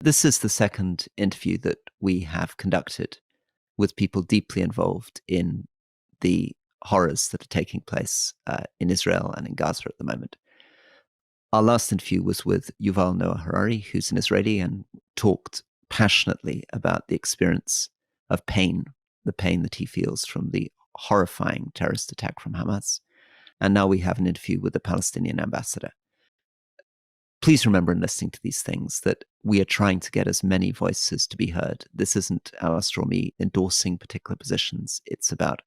This is the second interview that we have conducted with people deeply involved in the horrors that are taking place in Israel and in Gaza at the moment. Our last interview was with Yuval Noah Harari, who's an Israeli, and talked passionately about the experience of pain, the pain that he feels from the horrifying terrorist attack from Hamas. And now we have an interview with the Palestinian ambassador. Please remember in listening to these things that we are trying to get as many voices to be heard. This isn't our me endorsing particular positions. It's about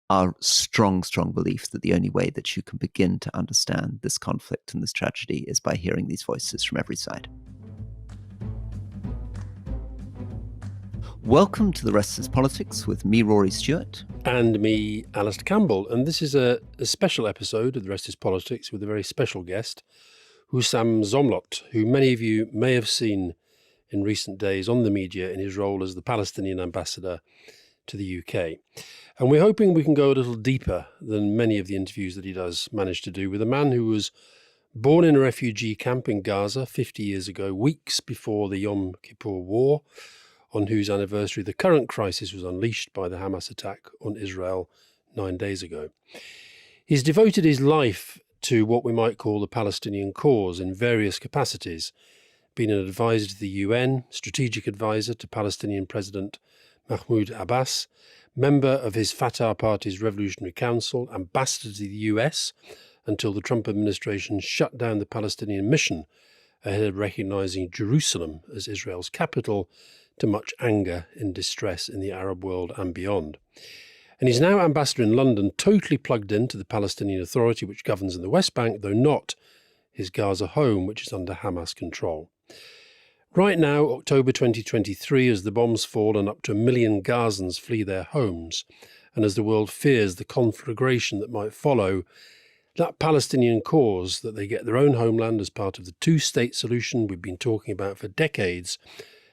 our strong belief that the only way that you can begin to understand this conflict and this tragedy is by hearing these voices from every side. Welcome to The Rest is Politics with me, Rory Stewart. And me, Alistair Campbell. And this is a special episode of The Rest is Politics with a very special guest, Husam Zomlot, who many of you may have seen in recent days on the media in his role as the Palestinian ambassador to the UK. And we're hoping we can go a little deeper than many of the interviews that he does manage to do with a man who was born in a refugee camp in Gaza 50 years ago, weeks before the Yom Kippur War, on whose anniversary the current crisis was unleashed by the Hamas attack on Israel 9 days ago. He's devoted his life to what we might call the Palestinian cause in various capacities, been an advisor to the UN, strategic advisor to Palestinian President Mahmoud Abbas, member of his Fatah party's Revolutionary Council, ambassador to the US until the Trump administration shut down the Palestinian mission ahead of recognizing Jerusalem as Israel's capital, to much anger and distress in the Arab world and beyond. And he's now ambassador in London, totally plugged into the Palestinian Authority, which governs in the West Bank, though not his Gaza home, which is under Hamas control. Right now, October 2023, as the bombs fall and up to 1 million Gazans flee their homes, and as the world fears the conflagration that might follow, that Palestinian cause, that they get their own homeland as part of the two-state solution we've been talking about for decades,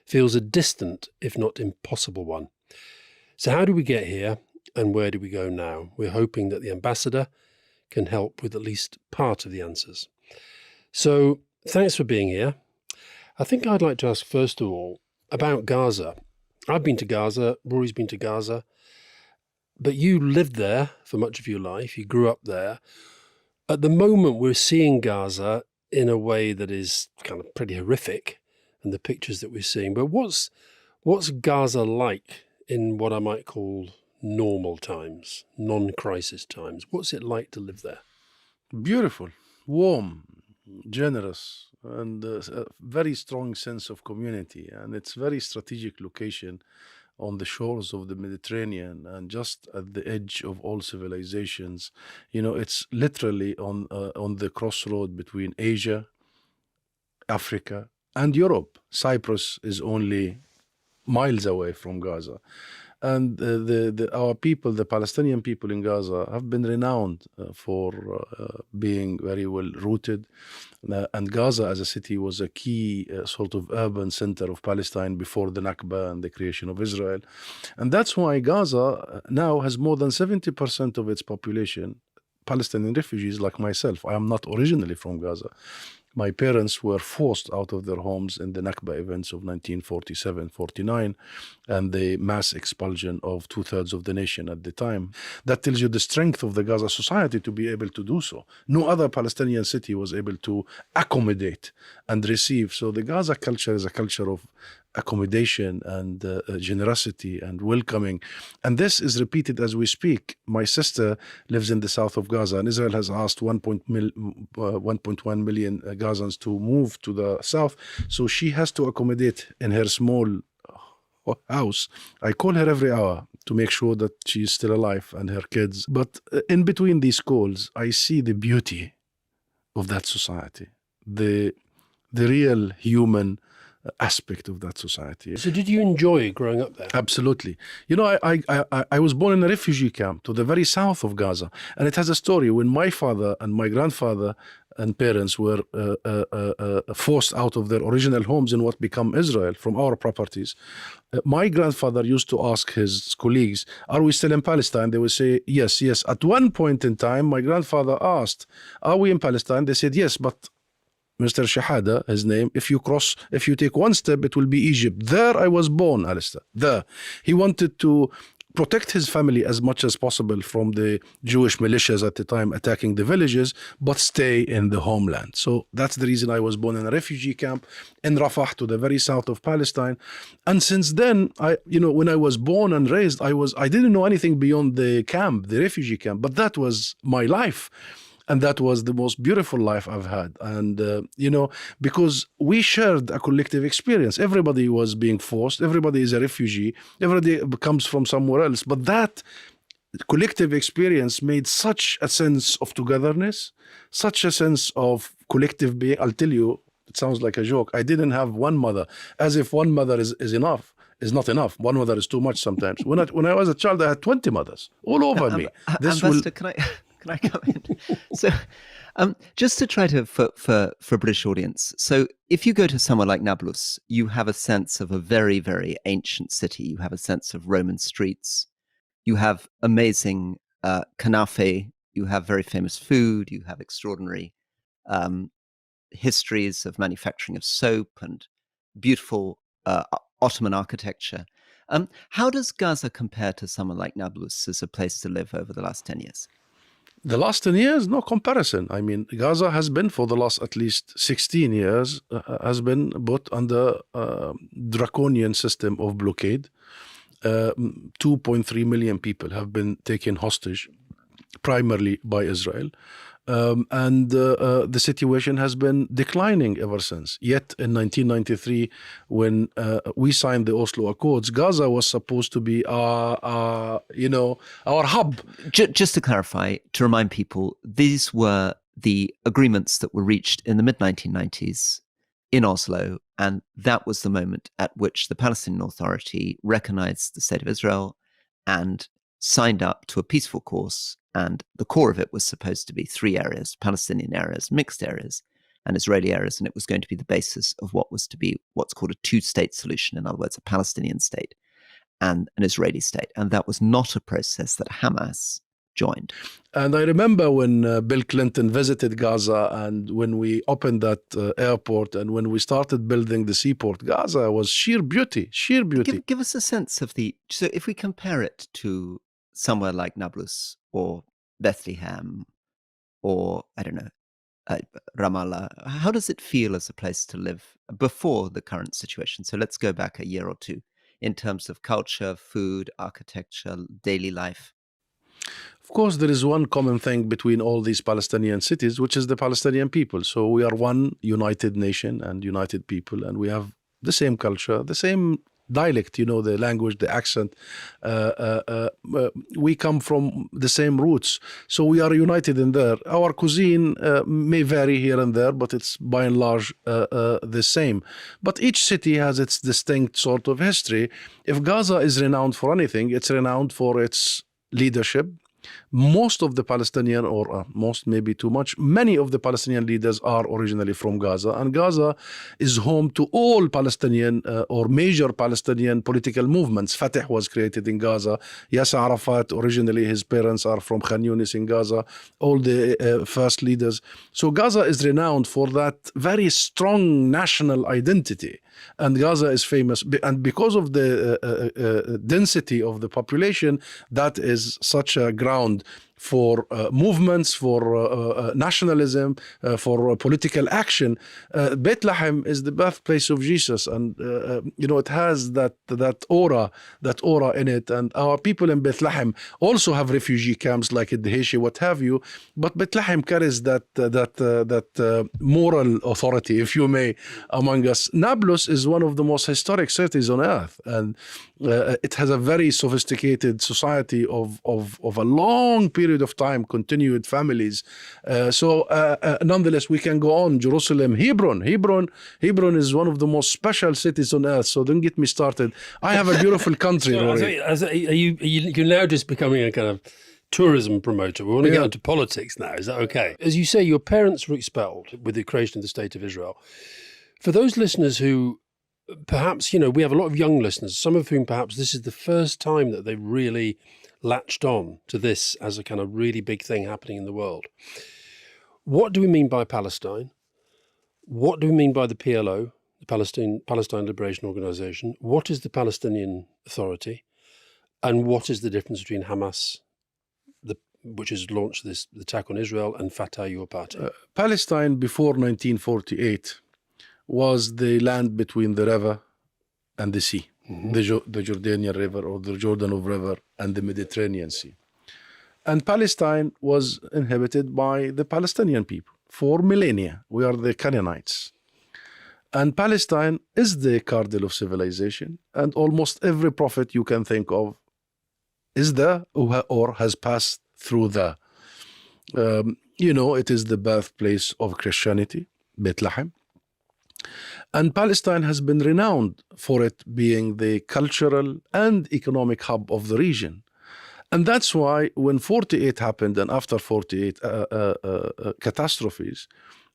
feels a distant, if not impossible one. So how do we get here and where do we go now? We're hoping that the ambassador can help with at least part of the answers. So thanks for being here. I think I'd like to ask first of all about Gaza. I've been to Gaza, Rory's been to Gaza, but you lived there for much of your life, you grew up there. At the moment we're seeing Gaza in a way that is kind of pretty horrific, and the pictures that we're seeing. But what's Gaza like in what I might call normal times, non-crisis times? What's it like to live there? Beautiful, warm, generous, and a very strong sense of community. And it's very strategic location on the shores of the Mediterranean and just at the edge of all civilizations. You know, it's literally on the crossroad between Asia, Africa, and Europe. Cyprus is only miles away from Gaza. And our people, the Palestinian people in Gaza, have been renowned for being very well rooted. And Gaza as a city was a key sort of urban center of Palestine before the Nakba and the creation of Israel. And that's why Gaza now has more than 70% of its population Palestinian refugees like myself. I am not originally from Gaza. My parents were forced out of their homes in the Nakba events of 1947-49 and the mass expulsion of 2/3 of the nation at the time. That tells you the strength of the Gaza society to be able to do so. No other Palestinian city was able to accommodate and receive. So the Gaza culture is a culture of accommodation and generosity and welcoming. And this is repeated as we speak. My sister lives in the south of Gaza, and Israel has asked 1.1 million Gazans to move to the south. So she has to accommodate in her small house. I call her every hour to make sure that she's still alive and her kids. But in between these calls, I see the beauty of that society, the real human aspect of that society. So did you enjoy growing up there? Absolutely. You know, I was born in a refugee camp to the very south of Gaza. And it has a story. When my father and my grandfather and parents were forced out of their original homes in what became Israel from our properties, my grandfather used to ask his colleagues, are we still in Palestine? They would say, yes, yes. At one point in time, my grandfather asked, are we in Palestine? They said, yes, but Mr. Shahada, his name, if you take one step, it will be Egypt. There I was born, Alistair. There. He wanted to protect his family as much as possible from the Jewish militias at the time attacking the villages, but stay in the homeland. So that's the reason I was born in a refugee camp in Rafah, to the very south of Palestine. And since then, when I was born and raised, I didn't know anything beyond the camp, the refugee camp, but that was my life. And that was the most beautiful life I've had. And, because we shared a collective experience. Everybody was being forced. Everybody is a refugee. Everybody comes from somewhere else. But that collective experience made such a sense of togetherness, such a sense of collective being. I'll tell you, it sounds like a joke. I didn't have one mother, as if one mother is not enough. One mother is too much sometimes. When I was a child, I had 20 mothers all over me. Ambassador, can I come in? So, just to try to for a British audience. So, if you go to somewhere like Nablus, you have a sense of a very, very ancient city. You have a sense of Roman streets. You have amazing kanafe. You have very famous food. You have extraordinary histories of manufacturing of soap and beautiful Ottoman architecture. How does Gaza compare to someone like Nablus as a place to live over the last 10 years? The last 10 years, no comparison. I mean, Gaza has been, for the last at least 16 years, has been put under draconian system of blockade. 2.3 million people have been taken hostage, primarily by Israel. And the situation has been declining ever since. Yet in 1993, when we signed the Oslo Accords, Gaza was supposed to be our hub. Just to clarify, to remind people, these were the agreements that were reached in the mid-1990s in Oslo, and that was the moment at which the Palestinian Authority recognized the State of Israel and signed up to a peaceful course. And the core of it was supposed to be three areas: Palestinian areas, mixed areas, and Israeli areas. And it was going to be the basis of what was to be what's called a two-state solution. In other words, a Palestinian state and an Israeli state. And that was not a process that Hamas joined. And I remember when Bill Clinton visited Gaza, and when we opened that airport, and when we started building the seaport, Gaza was sheer beauty. Give us a sense of so if we compare it to somewhere like Nablus or Bethlehem or, I don't know, Ramallah, how does it feel as a place to live before the current situation? So let's go back a year or two in terms of culture, food, architecture, daily life. Of course, there is one common thing between all these Palestinian cities, which is the Palestinian people. So we are one united nation and united people, and we have the same culture, the same dialect, the language, the accent. We come from the same roots. So we are united in there. Our cuisine may vary here and there, but it's by and large the same. But each city has its distinct sort of history. If Gaza is renowned for anything, it's renowned for its leadership. Most of the Palestinian, or most maybe too much, many of the Palestinian leaders are originally from Gaza, and Gaza is home to all Palestinian or major Palestinian political movements. Fatah was created in Gaza. Yasser Arafat, originally his parents are from Khan Yunis in Gaza, all the first leaders. So Gaza is renowned for that very strong national identity. And Gaza is famous, and because of the density of the population, that is such a ground for movements, for nationalism, for political action. Bethlehem is the birthplace of Jesus, and it has that aura in it. And our people in Bethlehem also have refugee camps like in Dheisheh, what have you. But Bethlehem carries that moral authority, if you may, among us. Nablus is one of the most historic cities on earth, and it has a very sophisticated society of a long period of time, continued families. Nonetheless, we can go on. Jerusalem, Hebron is one of the most special cities on earth. So don't get me started. I have a beautiful country. You're now just becoming a kind of tourism promoter. We want to get into politics now. Is that okay? As you say, your parents were expelled with the creation of the State of Israel. For those listeners who perhaps, we have a lot of young listeners, some of whom perhaps this is the first time that they've really latched on to this as a kind of really big thing happening in the world. What do we mean by Palestine? What do we mean by the PLO, the Palestine Liberation Organization? What is the Palestinian Authority? And what is the difference between Hamas, which has launched this attack on Israel, and Fatah, your party? Palestine before 1948 was the land between the river and the sea, the Jordanian River or the Jordan River and the Mediterranean Sea. And Palestine was inhabited by the Palestinian people for millennia. We are the Canaanites. And Palestine is the cradle of civilization, and almost every prophet you can think of is there or has passed through there. It is the birthplace of Christianity, Bethlehem. And Palestine has been renowned for it being the cultural and economic hub of the region. And that's why when 48 happened and after 48 catastrophes,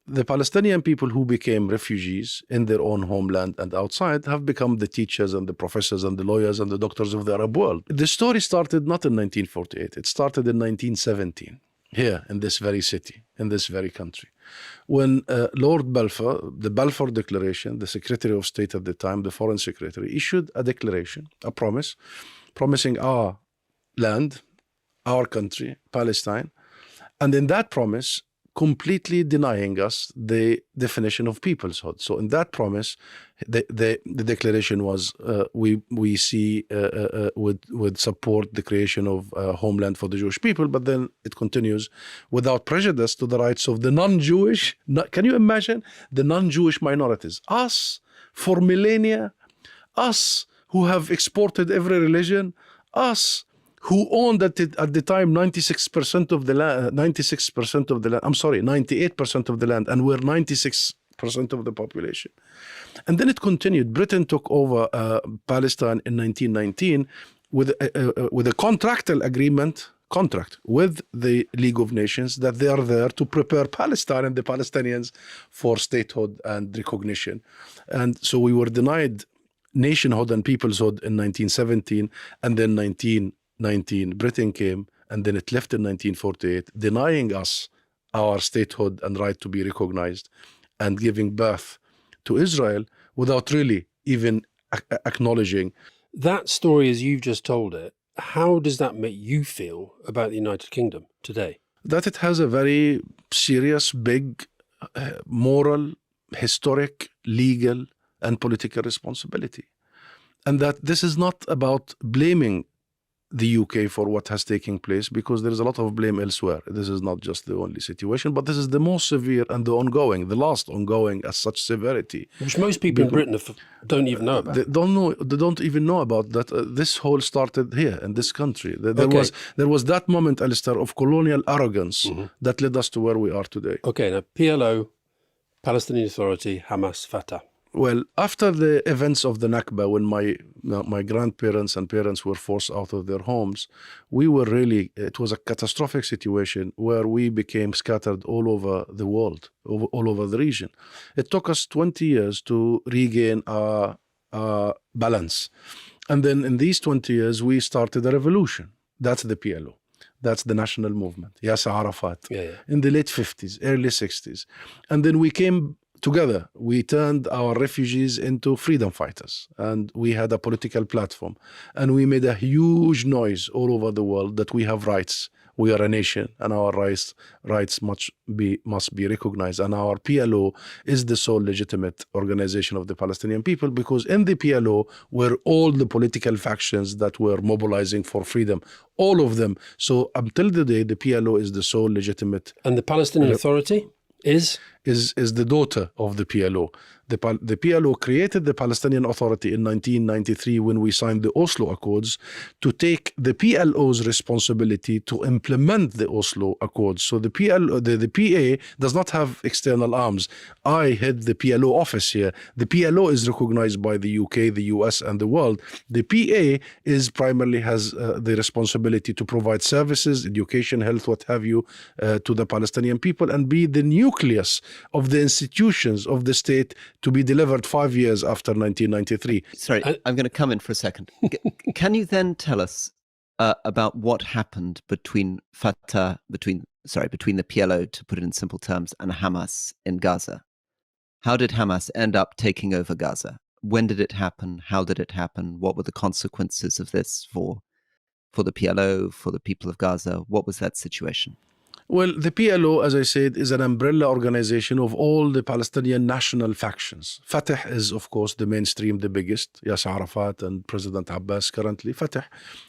the Palestinian people who became refugees in their own homeland and outside have become the teachers and the professors and the lawyers and the doctors of the Arab world. The story started not in 1948, it started in 1917, here in this very city, in this very country. When Lord Balfour, the Balfour Declaration, the Secretary of State at the time, the Foreign Secretary, issued a declaration, a promise, promising our land, our country, Palestine, and in that promise, completely denying us the definition of peoplehood. So in that promise, the declaration was we would support the creation of a homeland for the Jewish people, but then it continues without prejudice to the rights of the non-Jewish. Can you imagine the non-Jewish minorities? Us, for millennia, us who have exported every religion, us who owned at the time 96% of the land, 98% of the land, and we're 96% of the population. And then it continued. Britain took over Palestine in 1919 with a contractual contract with the League of Nations that they are there to prepare Palestine and the Palestinians for statehood and recognition. And so we were denied nationhood and peoplehood in 1917, and then 1919 Britain came, and then it left in 1948, denying us our statehood and right to be recognized, and giving birth to Israel without really even acknowledging. That story, as you've just told it, how does that make you feel about the United Kingdom today? That it has a very serious, big, moral, historic, legal, and political responsibility. And that this is not about blaming the UK for what has taken place, because there is a lot of blame elsewhere. This is not just the only situation, but this is the most severe and the last ongoing as such severity. Which most people in Britain don't even know about. They don't even know about that. This whole started here in this country. There was that moment, Alistair, of colonial arrogance that led us to where we are today. Okay, now PLO, Palestinian Authority, Hamas, Fatah. Well, after the events of the Nakba, when my grandparents and parents were forced out of their homes, it was a catastrophic situation where we became scattered all over the world, all over the region. It took us 20 years to regain our balance. And then in these 20 years, we started a revolution. That's the PLO. That's the national movement, Yasser Arafat, in the late 50s, early 60s. And then we came together. We turned our refugees into freedom fighters, and we had a political platform, and we made a huge noise all over the world that we have rights. We are a nation, and our rights must be recognized. And our PLO is the sole legitimate organization of the Palestinian people, because in the PLO were all the political factions that were mobilizing for freedom, all of them. So until today, the PLO is the sole legitimate. And the Palestinian Authority is the daughter of the PLO. The PLO created the Palestinian Authority in 1993 when we signed the Oslo Accords to take the PLO's responsibility to implement the Oslo Accords. So the PA does not have external arms. I head the PLO office here. The PLO is recognized by the UK, the US, and the world. The PA primarily has the responsibility to provide services, education, health, what have you, to the Palestinian people, and be the nucleus of the institutions of the state to be delivered 5 years after 1993. Sorry, I'm going to come in for a second. Can you then tell us about what happened between the PLO, to put it in simple terms, and Hamas in Gaza? How did Hamas end up taking over Gaza? When did it happen? How did it happen? What were the consequences of this for the PLO, for the people of Gaza? What was that situation? Well, the PLO, as I said, is an umbrella organization of all the Palestinian national factions. Fatah is, of course, the mainstream, the biggest. Yasser Arafat and President Abbas currently. Fatah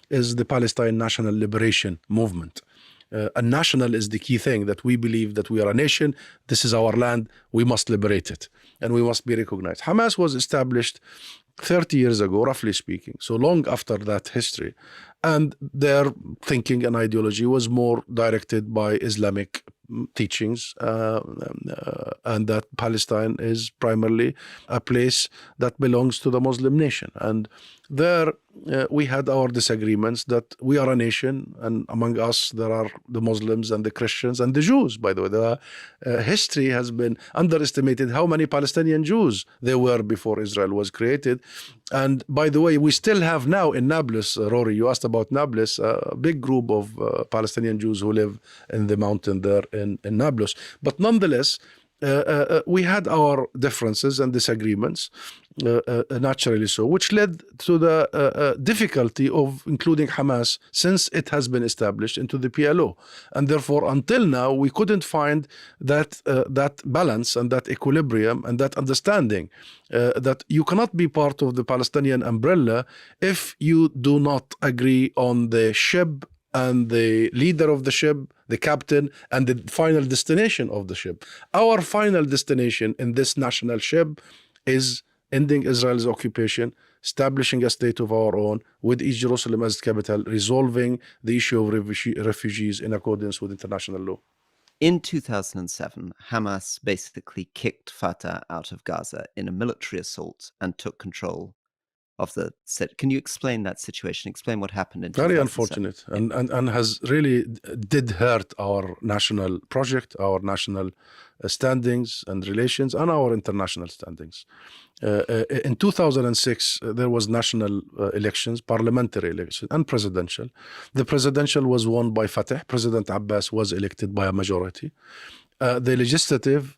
is the Palestine National Liberation Movement. And national is the key thing, that we believe that we are a nation, this is our land, we must liberate it, and we must be recognized. Hamas was established 30 years ago, roughly speaking, so long after that history. And their thinking and ideology was more directed by Islamic teachings, and that Palestine is primarily a place that belongs to the Muslim nation. And there we had our disagreements, that we are a nation, and among us there are the Muslims and the Christians and the Jews. By the way, the history has been underestimated how many Palestinian Jews there were before Israel was created. And by the way, we still have now in Nablus, Rory, you asked about Nablus, a big group of Palestinian Jews who live in the mountain there in Nablus. But nonetheless, we had our differences and disagreements, naturally so, which led to the difficulty of including Hamas, since it has been established, into the PLO. And therefore, until now, we couldn't find that balance and that equilibrium and that understanding that you cannot be part of the Palestinian umbrella if you do not agree on the ship and the leader of the ship, the captain, and the final destination of the ship. Our final destination in this national ship is ending Israel's occupation, establishing a state of our own with East Jerusalem as capital, resolving the issue of refugees in accordance with international law. In 2007, Hamas basically kicked Fatah out of Gaza in a military assault and took control of the city. Can you explain that situation? Explain what happened in 2007. Very unfortunate, and has really did hurt our national project, our national standings and relations, and our international standings. In 2006, there was national elections, parliamentary elections, and presidential. The presidential was won by Fatah. President Abbas was elected by a majority. The legislative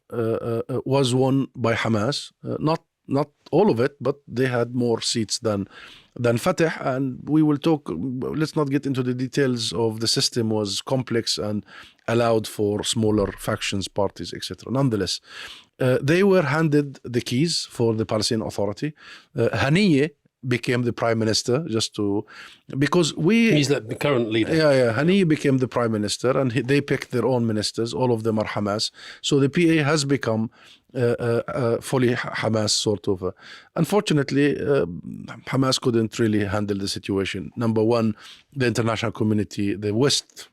was won by Hamas, not all of it, but they had more seats than Fatah. And we will talk, let's not get into the details of the system was complex and allowed for smaller factions, parties, etc. Nonetheless, they were handed the keys for the Palestinian Authority. Haniyeh became the prime minister, because he's the current leader. Yeah. Haniyeh became the prime minister, and they picked their own ministers. All of them are Hamas. So the PA has become fully Hamas, sort of. Unfortunately, Hamas couldn't really handle the situation. Number one, the international community, the West,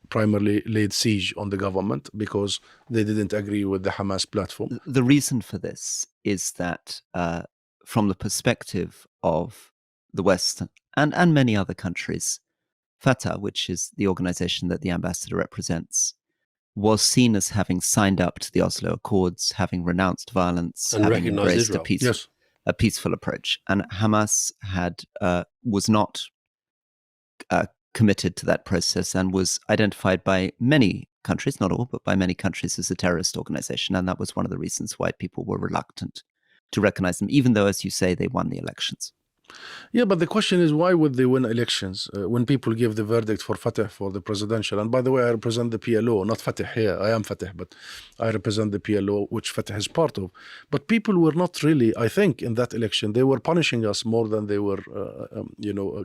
primarily laid siege on the government because they didn't agree with the Hamas platform. The reason for this is that from the perspective of the West and many other countries, Fatah, which is the organization that the ambassador represents, was seen as having signed up to the Oslo Accords, having renounced violence, and having embraced a peaceful approach. And Hamas was not committed to that process and was identified by many countries, not all, but by many countries, as a terrorist organization. And that was one of the reasons why people were reluctant to recognize them, even though, as you say, they won the elections. Yeah, but the question is, why would they win elections when people give the verdict for Fatah for the presidential? And by the way, I represent the PLO, not Fatah here. I am Fatah, but I represent the PLO, which Fatah is part of. But people were not really, I think, in that election, they were punishing us more than they were,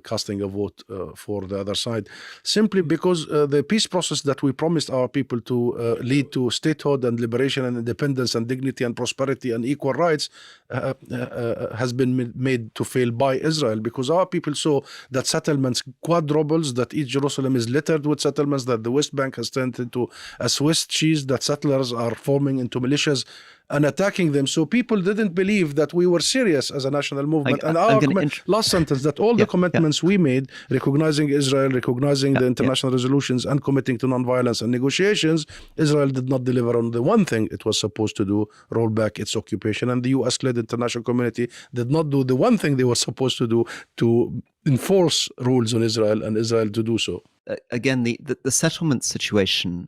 casting a vote for the other side, simply because the peace process that we promised our people to lead to statehood and liberation and independence and dignity and prosperity and equal rights has been made to fail by Israel, because our people saw that settlements quadruples, that East Jerusalem is littered with settlements, that the West Bank has turned into a Swiss cheese, that settlers are forming into militias and attacking them. So people didn't believe that we were serious as a national movement. And our last sentence, that all the commitments we made, recognizing Israel, recognizing the international resolutions and committing to nonviolence and negotiations, Israel did not deliver on the one thing it was supposed to do, roll back its occupation. And the US-led international community did not do the one thing they were supposed to do, to enforce rules on Israel, and Israel to do so. Again, the settlement situation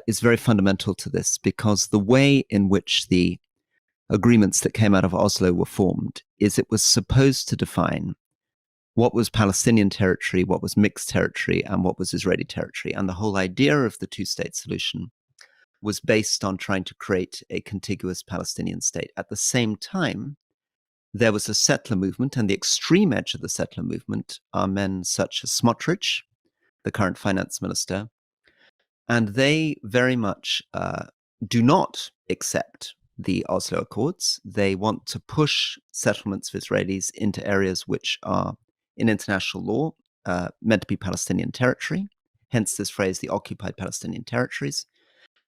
is very fundamental to this, because the way in which the agreements that came out of Oslo were formed is it was supposed to define what was Palestinian territory, what was mixed territory, and what was Israeli territory. And the whole idea of the two-state solution was based on trying to create a contiguous Palestinian state. At the same time, there was a settler movement, and the extreme edge of the settler movement are men such as Smotrich, the current finance minister, and they very much do not accept the Oslo Accords. They want to push settlements of Israelis into areas which are, in international law, meant to be Palestinian territory, hence this phrase, the occupied Palestinian territories.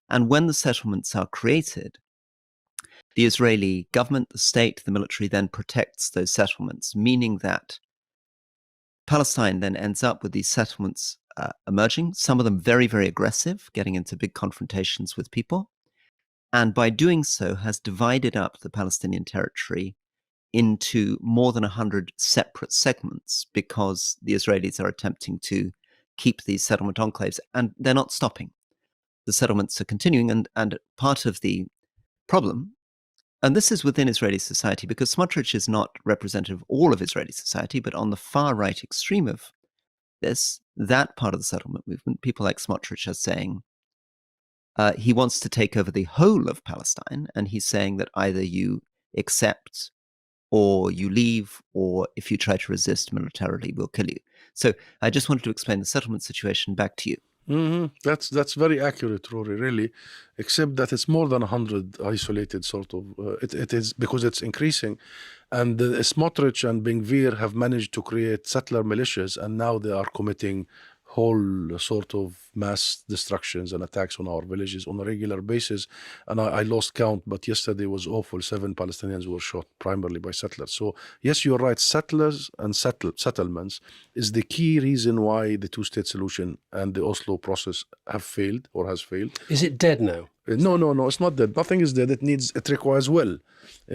And when the settlements are created, the Israeli government, the state, the military then protects those settlements, meaning that Palestine then ends up with these settlements emerging, some of them very, very aggressive, getting into big confrontations with people, and by doing so has divided up the Palestinian territory into more than 100 separate segments because the Israelis are attempting to keep these settlement enclaves, and they're not stopping. The settlements are continuing, and part of the problem, and this is within Israeli society, because Smotrich is not representative of all of Israeli society, but on the far right extreme of this, that part of the settlement movement, people like Smotrich are saying he wants to take over the whole of Palestine, and he's saying that either you accept or you leave, or if you try to resist militarily, we'll kill you. So I just wanted to explain the settlement situation back to you. That's very accurate, Rory, really, except that it's more than 100 isolated sort of, it is because it's increasing. And Smotrich and Ben-Gvir have managed to create settler militias, and now they are committing whole sort of mass destructions and attacks on our villages on a regular basis. And I lost count, but yesterday was awful. 7 Palestinians were shot, primarily by settlers. So yes, you're right. Settlers and settlements is the key reason why the two-state solution and the Oslo process have failed or has failed. Is it dead now? No, it's not dead. Nothing is dead. It requires will,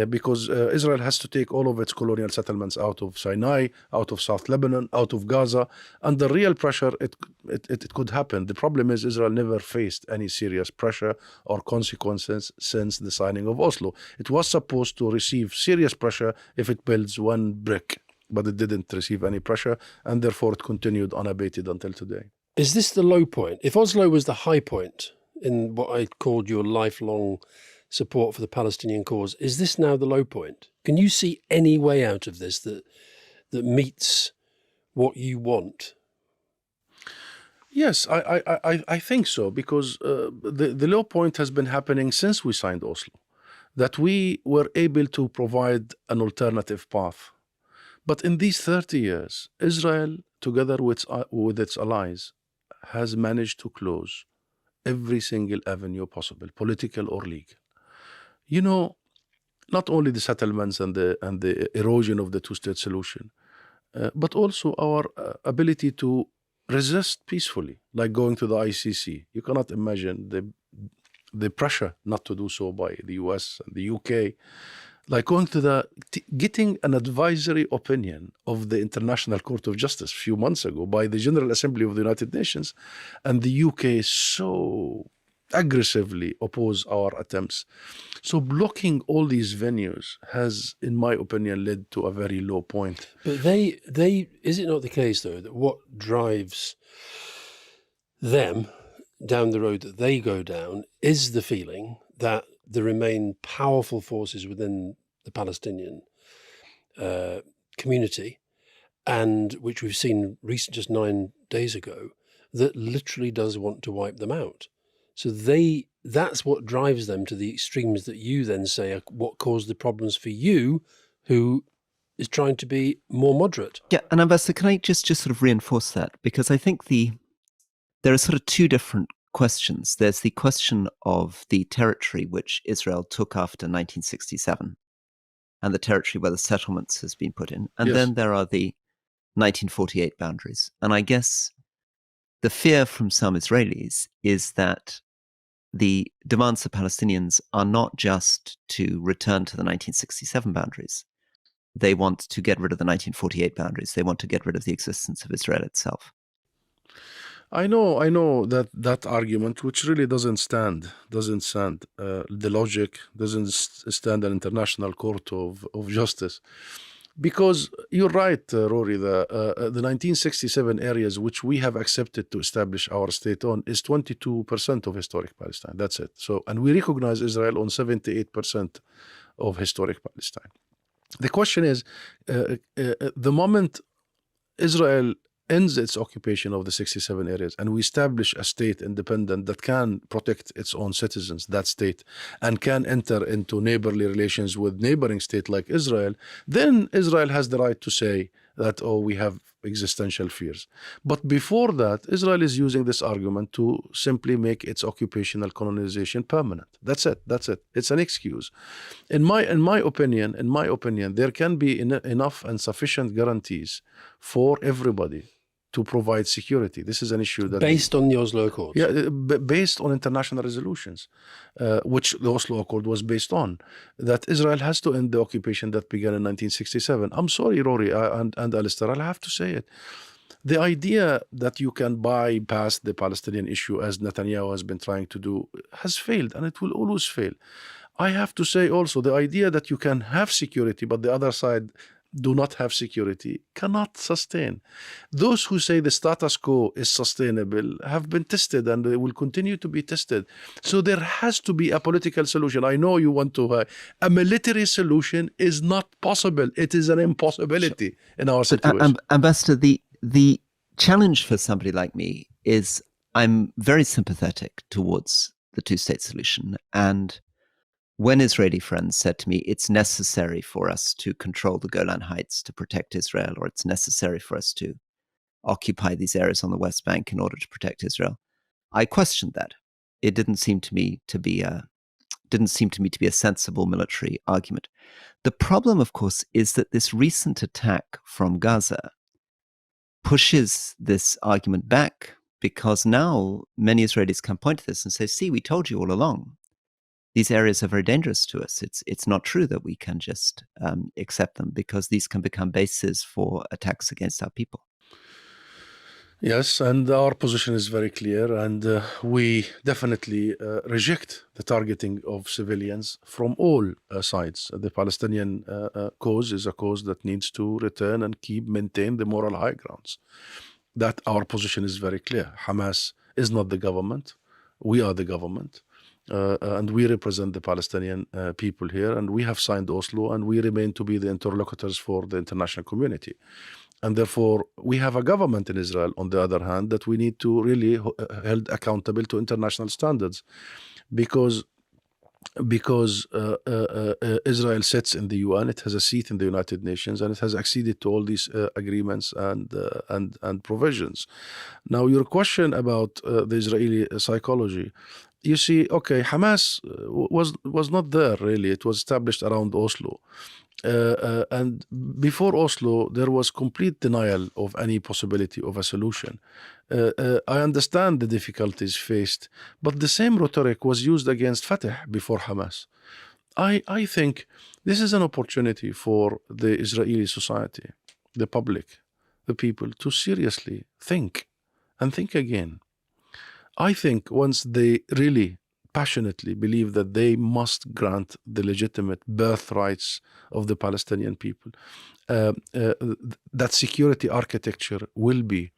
because Israel has to take all of its colonial settlements out of Sinai, out of South Lebanon, out of Gaza. Under real pressure, it could happen. The problem is Israel never faced any serious pressure or consequences since the signing of Oslo. It was supposed to receive serious pressure if it builds one brick, but it didn't receive any pressure, and therefore it continued unabated until today. Is this the low point? If Oslo was the high point in what I called your lifelong support for the Palestinian cause, is this now the low point? Can you see any way out of this that meets what you want? Yes, I think so, because the low point has been happening since we signed Oslo, that we were able to provide an alternative path. But in these 30 years, Israel, together with its allies, has managed to close every single avenue possible, political or legal. You know, not only the settlements and the erosion of the two-state solution, but also our ability to resist peacefully, like going to the ICC. You cannot imagine the pressure not to do so by the US and the UK. Like going to getting an advisory opinion of the International Court of Justice a few months ago by the General Assembly of the United Nations, and the UK so aggressively oppose our attempts. So blocking all these venues has, in my opinion, led to a very low point. But is it not the case, though, that what drives them down the road that they go down is the feeling that there remain powerful forces within the Palestinian community, and which we've seen just 9 days ago, that literally does want to wipe them out. So that's what drives them to the extremes that you then say are what caused the problems for you, who is trying to be more moderate. Yeah, and Ambassador, can I just sort of reinforce that? Because I think there are sort of two different questions. There's the question of the territory which Israel took after 1967 and the territory where the settlements has been put in. And Yes. then there are the 1948 boundaries. And I guess the fear from some Israelis is that the demands of Palestinians are not just to return to the 1967 boundaries. They want to get rid of the 1948 boundaries. They want to get rid of the existence of Israel itself. I know that argument, which really doesn't stand. The logic doesn't stand an international court of justice. Because you're right, Rory, the 1967 areas which we have accepted to establish our state on is 22% of historic Palestine. That's it. So, and we recognize Israel on 78% of historic Palestine. The question is, the moment Israel ends its occupation of the 67 areas and we establish a state independent that can protect its own citizens, that state, and can enter into neighborly relations with neighboring state like Israel, then Israel has the right to say that, oh, we have existential fears. But before that, Israel is using this argument to simply make its occupational colonization permanent. That's it. It's an excuse. In my opinion, there can be enough and sufficient guarantees for everybody to provide security. This is an issue that based on the Oslo Accords. Yeah, based on international resolutions, which the Oslo Accord was based on, that Israel has to end the occupation that began in 1967. I'm sorry, Rory and Alistair, I'll have to say it. The idea that you can bypass the Palestinian issue, as Netanyahu has been trying to do, has failed, and it will always fail. I have to say also, the idea that you can have security, but the other side do not have security, cannot sustain. Those who say the status quo is sustainable have been tested and they will continue to be tested. So there has to be a political solution. I know you want to, a military solution is not possible. It is an impossibility in our situation. Ambassador, the challenge for somebody like me is I'm very sympathetic towards the two-state solution. And when Israeli friends said to me, it's necessary for us to control the Golan Heights to protect Israel, or it's necessary for us to occupy these areas on the West Bank in order to protect Israel, I questioned that. It didn't seem to me to be a sensible military argument. The problem, of course, is that this recent attack from Gaza pushes this argument back, because now many Israelis can point to this and say, see, we told you all along. These areas are very dangerous to us. It's not true that we can just accept them, because these can become bases for attacks against our people. Yes, and our position is very clear, and we definitely reject the targeting of civilians from all sides. The Palestinian cause is a cause that needs to return and maintain the moral high grounds. That our position is very clear. Hamas is not the government. We are the government. And we represent the Palestinian people here, and we have signed Oslo, and we remain to be the interlocutors for the international community. And therefore, we have a government in Israel, on the other hand, that we need to really held accountable to international standards, because Israel sits in the UN, it has a seat in the United Nations, and it has acceded to all these agreements and provisions. Now, your question about the Israeli psychology. You see, okay, Hamas was not there really. It was established around Oslo. And before Oslo, there was complete denial of any possibility of a solution. I understand the difficulties faced, but the same rhetoric was used against Fatah before Hamas. I think this is an opportunity for the Israeli society, the public, the people, to seriously think and think again. I think once they really passionately believe that they must grant the legitimate birthrights of the Palestinian people, that security architecture will be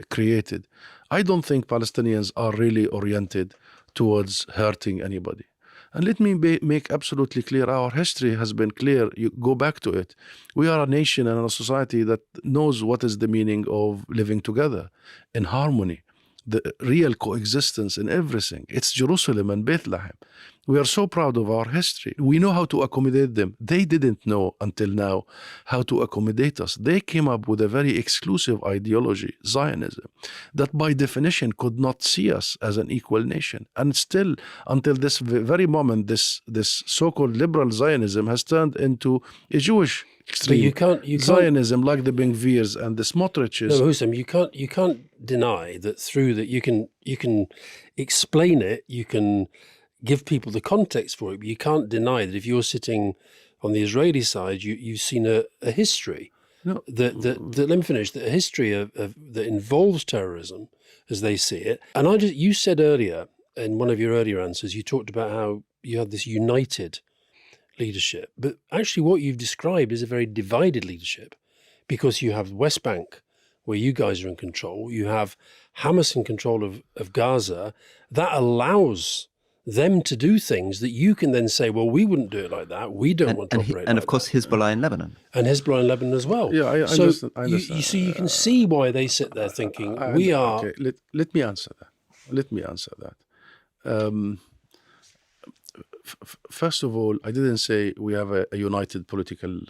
created. I don't think Palestinians are really oriented towards hurting anybody. And let me make absolutely clear, our history has been clear. You go back to it. We are a nation and a society that knows what is the meaning of living together in harmony, the real coexistence in everything. It's Jerusalem and Bethlehem. We are so proud of our history. We know how to accommodate them. They didn't know until now how to accommodate us. They came up with a very exclusive ideology, Zionism, that by definition could not see us as an equal nation. And still, until this very moment, this so-called liberal Zionism has turned into a Jewish extreme you can't Zionism, like the Ben-Gvirs and the Smotriches. No, Husam, you can't deny that through that you can explain it, you can give people the context for it, but you can't deny that if you're sitting on the Israeli side, you've seen a history No. let me finish. The history of that involves terrorism, as they see it. And you said earlier in one of your earlier answers, you talked about how you had this united leadership, but actually, what you've described is a very divided leadership, because you have West Bank, where you guys are in control. You have Hamas in control of Gaza. That allows them to do things that you can then say, well, we wouldn't do it like that. We don't want to operate and like of course, that. Hezbollah in Lebanon. And Hezbollah in Lebanon as well. Yeah, I so understand. I understand. You can see why they sit there thinking, we are... Okay, let me answer that. First of all, I didn't say we have a united political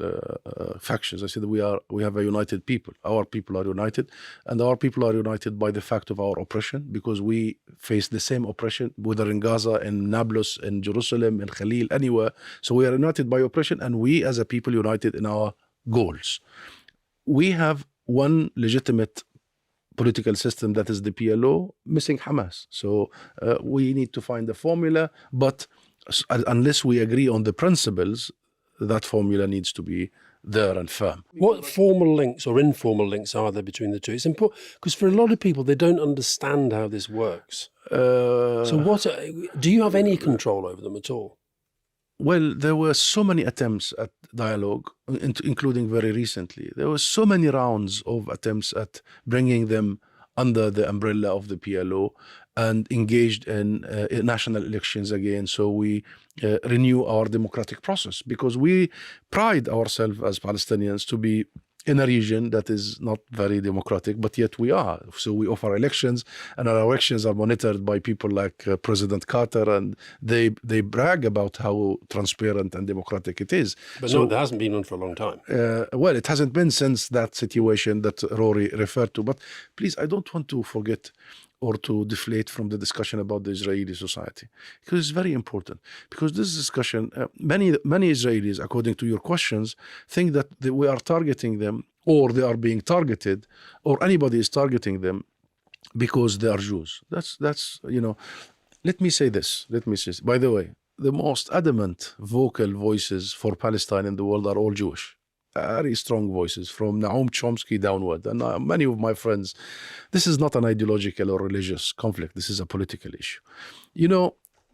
factions. I said we have a united people. Our people are united, and our people are united by the fact of our oppression, because we face the same oppression, whether in Gaza, in Nablus, in Jerusalem, in Khalil, anywhere. So we are united by oppression, and we as a people united in our goals. We have one legitimate political system, that is the PLO, missing Hamas. So we need to find a formula, but unless we agree on the principles, that formula needs to be there and firm. What formal links or informal links are there between the two? It's important, because for a lot of people, they don't understand how this works. So do you have any control over them at all? Well, there were so many attempts at dialogue, including very recently. There were so many rounds of attempts at bringing them under the umbrella of the PLO and engaged in national elections again. So we renew our democratic process, because we pride ourselves as Palestinians to be in a region that is not very democratic, but yet we are. So we offer elections, and our elections are monitored by people like President Carter, and they brag about how transparent and democratic it is. But no, there hasn't been one for a long time. Well, it hasn't been since that situation that Rory referred to. But please, I don't want to forget or to deflate from the discussion about the Israeli society, because it's very important. Because this discussion, many Israelis, according to your questions, think that we are targeting them, or they are being targeted, or anybody is targeting them because they are Jews. That's Let me say this. By the way, the most adamant vocal voices for Palestine in the world are all Jewish. Very strong voices, from Noam Chomsky downward, and many of my friends. This is not an ideological or religious conflict. This is a political issue.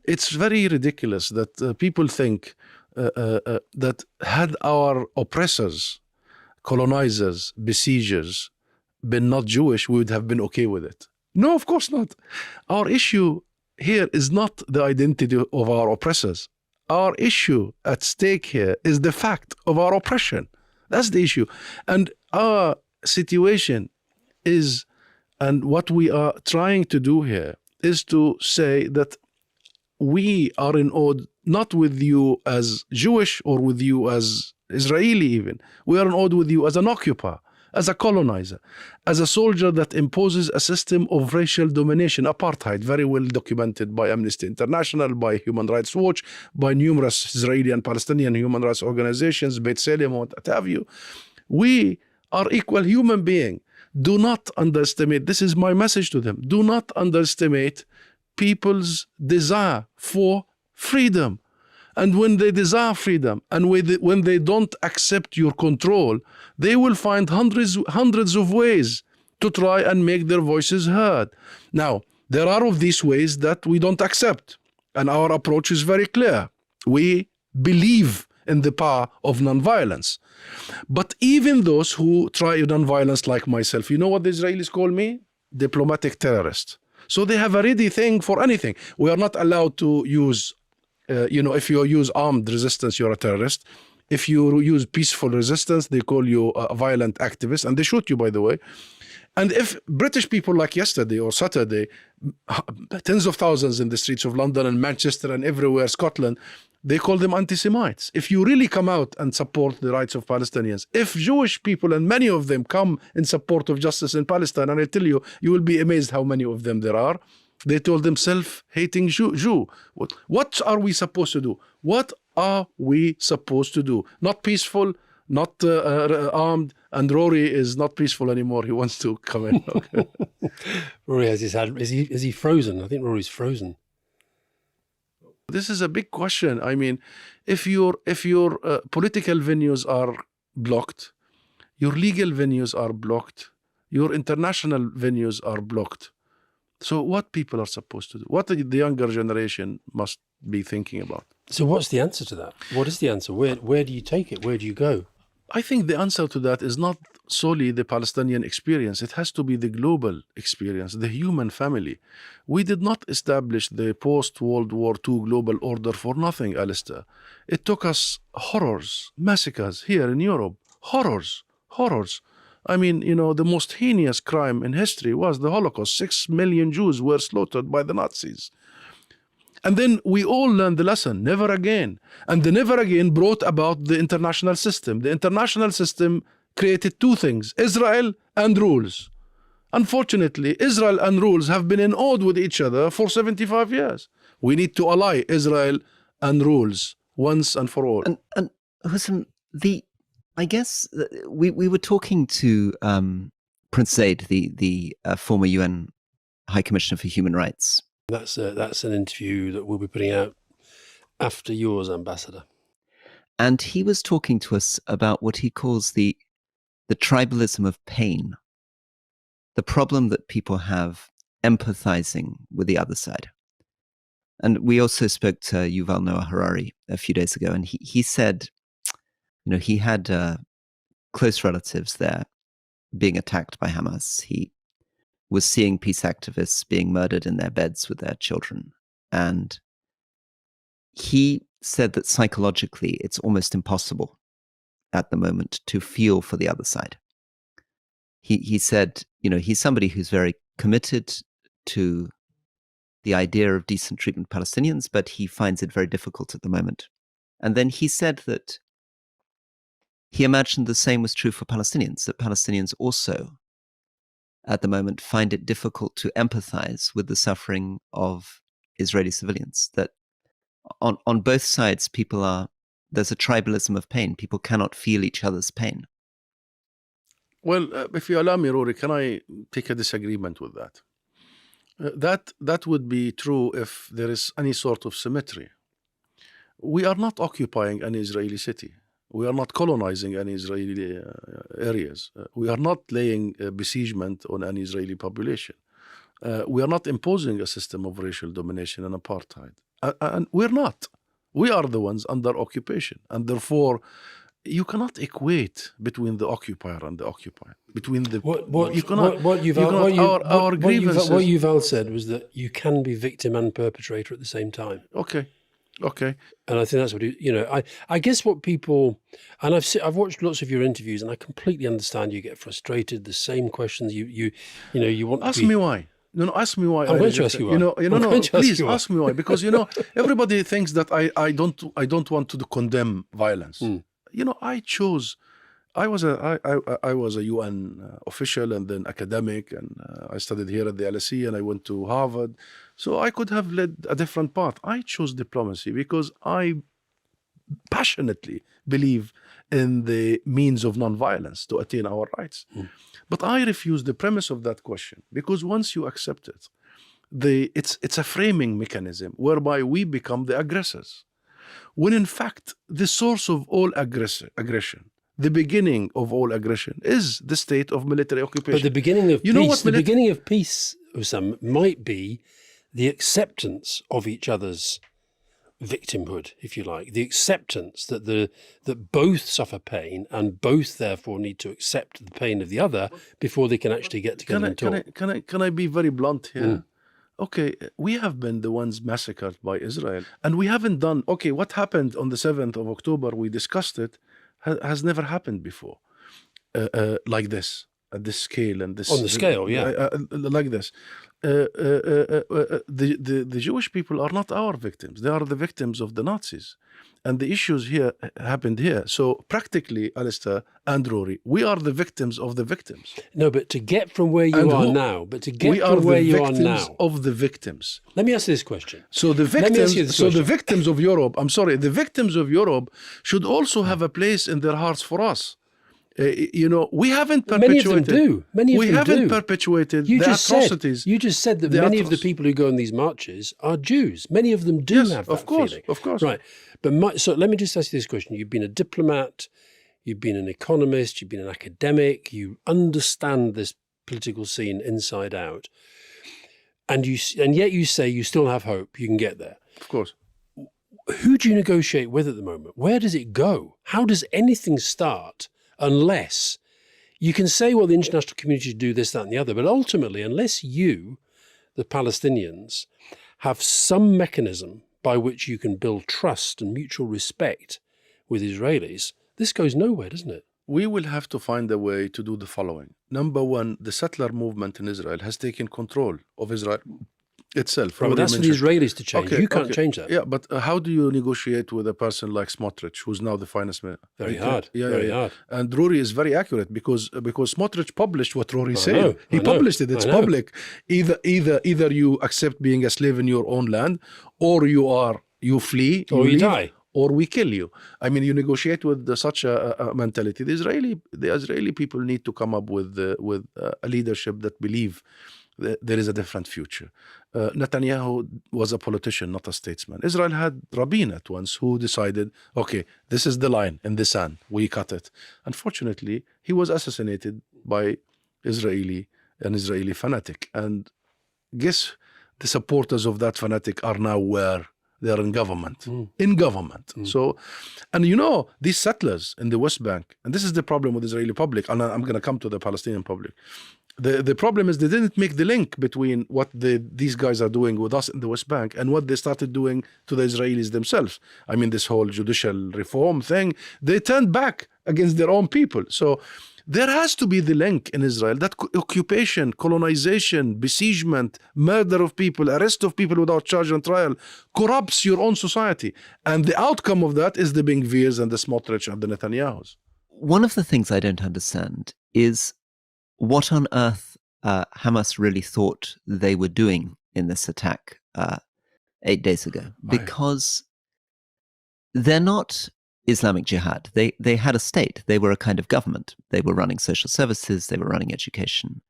It's very ridiculous that people think that had our oppressors, colonizers, besiegers been not Jewish, we would have been okay with it. No, of course not. Our issue here is not the identity of our oppressors. Our issue at stake here is the fact of our oppression. That's the issue. And our situation is, and what we are trying to do here is to say that we are in odd, not with you as Jewish or with you as Israeli even. We are in odd with you as an occupier, as a colonizer, as a soldier that imposes a system of racial domination, apartheid, very well documented by Amnesty International, by Human Rights Watch, by numerous Israeli and Palestinian human rights organizations, B'Tselem, what have you. We are equal human beings. Do not underestimate, this is my message to them, do not underestimate people's desire for freedom. And when they desire freedom, and when they don't accept your control, they will find hundreds of ways to try and make their voices heard. Now, there are of these ways that we don't accept, and our approach is very clear. We believe in the power of nonviolence. But even those who try nonviolence, like myself, you know what the Israelis call me? Diplomatic terrorist. So they have a ready thing for anything. We are not allowed to use if you use armed resistance, you're a terrorist. If you use peaceful resistance, they call you a violent activist, and they shoot you, by the way. And if British people, like yesterday or Saturday, tens of thousands in the streets of London and Manchester and everywhere, Scotland, they call them anti-Semites. If you really come out and support the rights of Palestinians, if Jewish people, and many of them, come in support of justice in Palestine, and I tell you, you will be amazed how many of them there are. They told them self-hating Jew. What are we supposed to do? What are we supposed to do? Not peaceful, not armed, and Rory is not peaceful anymore. He wants to come in. Okay. Rory has his hand. Is he frozen? I think Rory's frozen. This is a big question. I mean, if your political venues are blocked, Your legal venues are blocked. Your international venues are blocked. So what people are supposed to do? What the younger generation must be thinking about? So what's the answer to that? What is the answer? Where do you take it? Where do you go? I think the answer to that is not solely the Palestinian experience. It has to be the global experience, the human family. We did not establish the post-World War II global order for nothing, Alistair. It took us horrors, massacres here in Europe, horrors. I mean, the most heinous crime in history was the Holocaust. 6 million Jews were slaughtered by the Nazis. And then we all learned the lesson, never again. And the never again brought about the international system. The international system created two things, Israel and rules. Unfortunately, Israel and rules have been in odds with each other for 75 years. We need to ally Israel and rules once and for all. And Husam, I guess we were talking to Prince Zaid, the former UN High Commissioner for Human Rights. That's an interview that we'll be putting out after yours, Ambassador. And he was talking to us about what he calls the tribalism of pain, the problem that people have empathizing with the other side. And we also spoke to Yuval Noah Harari a few days ago, and he said, he had close relatives there being attacked by Hamas. He was seeing peace activists being murdered in their beds with their children. And he said that psychologically, it's almost impossible at the moment to feel for the other side. He said, he's somebody who's very committed to the idea of decent treatment of Palestinians, but he finds it very difficult at the moment. And then he said that he imagined the same was true for Palestinians, that Palestinians also at the moment find it difficult to empathize with the suffering of Israeli civilians, that on both sides there's a tribalism of pain. People cannot feel each other's pain. Well, if you allow me, Rory, can I take a disagreement with that? That would be true if there is any sort of symmetry. We are not occupying an Israeli city. We are not colonizing any Israeli areas. We are not laying besiegement on an Israeli population. We are not imposing a system of racial domination and apartheid. And we're not. We are the ones under occupation. And therefore, you cannot equate between the occupier and the occupied. Between the what Yuval said was that you can be victim and perpetrator at the same time. Okay. And I think that's what I guess what people, and I've watched lots of your interviews, and I completely understand you get frustrated. The same questions you want. Ask me why. No, ask me why. I'm going to ask you why. Please ask me why, because everybody thinks that I don't want to condemn violence. I was a UN official and then academic, and I studied here at the LSE, and I went to Harvard. So I could have led a different path. I chose diplomacy because I passionately believe in the means of nonviolence to attain our rights. But I refuse the premise of that question, because once you accept it, it's a framing mechanism whereby we become the aggressors. When in fact, the source of all aggression, the beginning of all aggression, is the state of military occupation. But the beginning of beginning of peace, Husam, might be the acceptance of each other's victimhood, if you like, the acceptance that both suffer pain and both therefore need to accept the pain of the other before they can actually get together and talk. Can I be very blunt here? Okay, we have been the ones massacred by Israel, and we haven't done, what happened on the 7th of October, we discussed it, has never happened before, like this, at this scale. And this on the scale, like this. The Jewish people are not our victims. They are the victims of the Nazis. And the issues here happened here. So practically, Alistair and Rory, we are the victims of the victims. No, but to get from where you are now, of the victims. Let me ask you this question. So the victims of Europe, the victims of Europe should also have a place in their hearts for us. We haven't perpetuated. Many of them do. Perpetuated the atrocities. You just said that many of the people who go on these marches are Jews. Many of them do have that feeling. Of course. Right. But so let me just ask you this question. You've been a diplomat. You've been an economist, you've been an academic, you understand this political scene inside out. And yet you say you still have hope, you can get there. Of course. Who do you negotiate with at the moment? Where does it go? How does anything start unless you can say, well, the international community should do this, that, and the other, but ultimately, unless you, the Palestinians, have some mechanism by which you can build trust and mutual respect with Israelis, this goes nowhere, doesn't it? We will have to find a way to do the following. Number one, the settler movement in Israel has taken control of Israel itself. Right, but that's for the Israelis to change. Okay, you can't change that. Yeah, but how do you negotiate with a person like Smotrich, who's now the finance minister? Very hard. Very hard. And Rory is very accurate because Smotrich published what Rory said. He published it. It's public. Either you accept being a slave in your own land, or you flee, or you die, or we kill you. I mean, you negotiate with such a mentality. The Israeli people need to come up with a leadership that believe there is a different future. Netanyahu was a politician, not a statesman. Israel had Rabin at once, who decided, okay, this is the line in the sand, we cut it. Unfortunately, he was assassinated by an Israeli fanatic. And guess the supporters of that fanatic are now where? They are in government. In government. So, and these settlers in the West Bank, and this is the problem with the Israeli public, and I'm going to come to the Palestinian public. The problem is they didn't make the link between what these guys are doing with us in the West Bank and what they started doing to the Israelis themselves. I mean, this whole judicial reform thing, they turned back against their own people. So there has to be the link in Israel that occupation, colonization, besiegement, murder of people, arrest of people without charge and trial corrupts your own society. And the outcome of that is the Ben Gvirs and the Smotrich and the Netanyahus. One of the things I don't understand is what on earth Hamas really thought they were doing in this attack 8 days ago. Because they're not Islamic Jihad. They had a state. They were a kind of government. They were running social services. They were running education.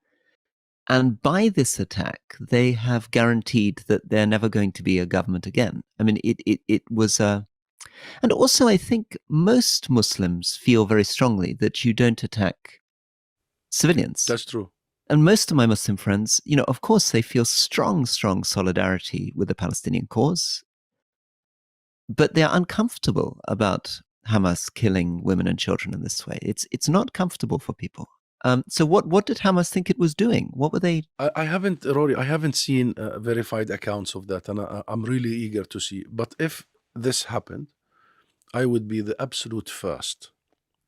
And by this attack, they have guaranteed that they're never going to be a government again. I mean, it was a... And also, I think most Muslims feel very strongly that you don't attack civilians. That's true. And most of my Muslim friends, of course, they feel strong solidarity with the Palestinian cause, but they're uncomfortable about Hamas killing women and children in this way. It's not comfortable for people. So what did Hamas think it was doing? What were they? I haven't seen verified accounts of that, and I'm really eager to see. But if this happened, I would be the absolute first,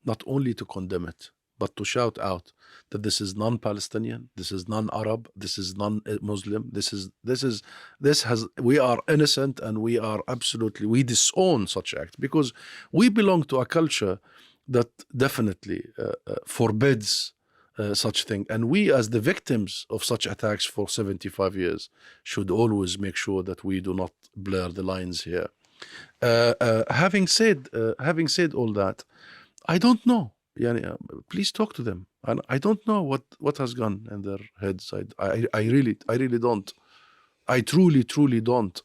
not only to condemn it, but to shout out that this is non-Palestinian, this is non-Arab, this is non-Muslim, we are innocent, and we disown such act, because we belong to a culture that definitely forbids such thing. And we, as the victims of such attacks for 75 years, should always make sure that we do not blur the lines here. Having said all that, I don't know. Please talk to them. And I don't know what has gone in their heads. I really don't. I truly don't.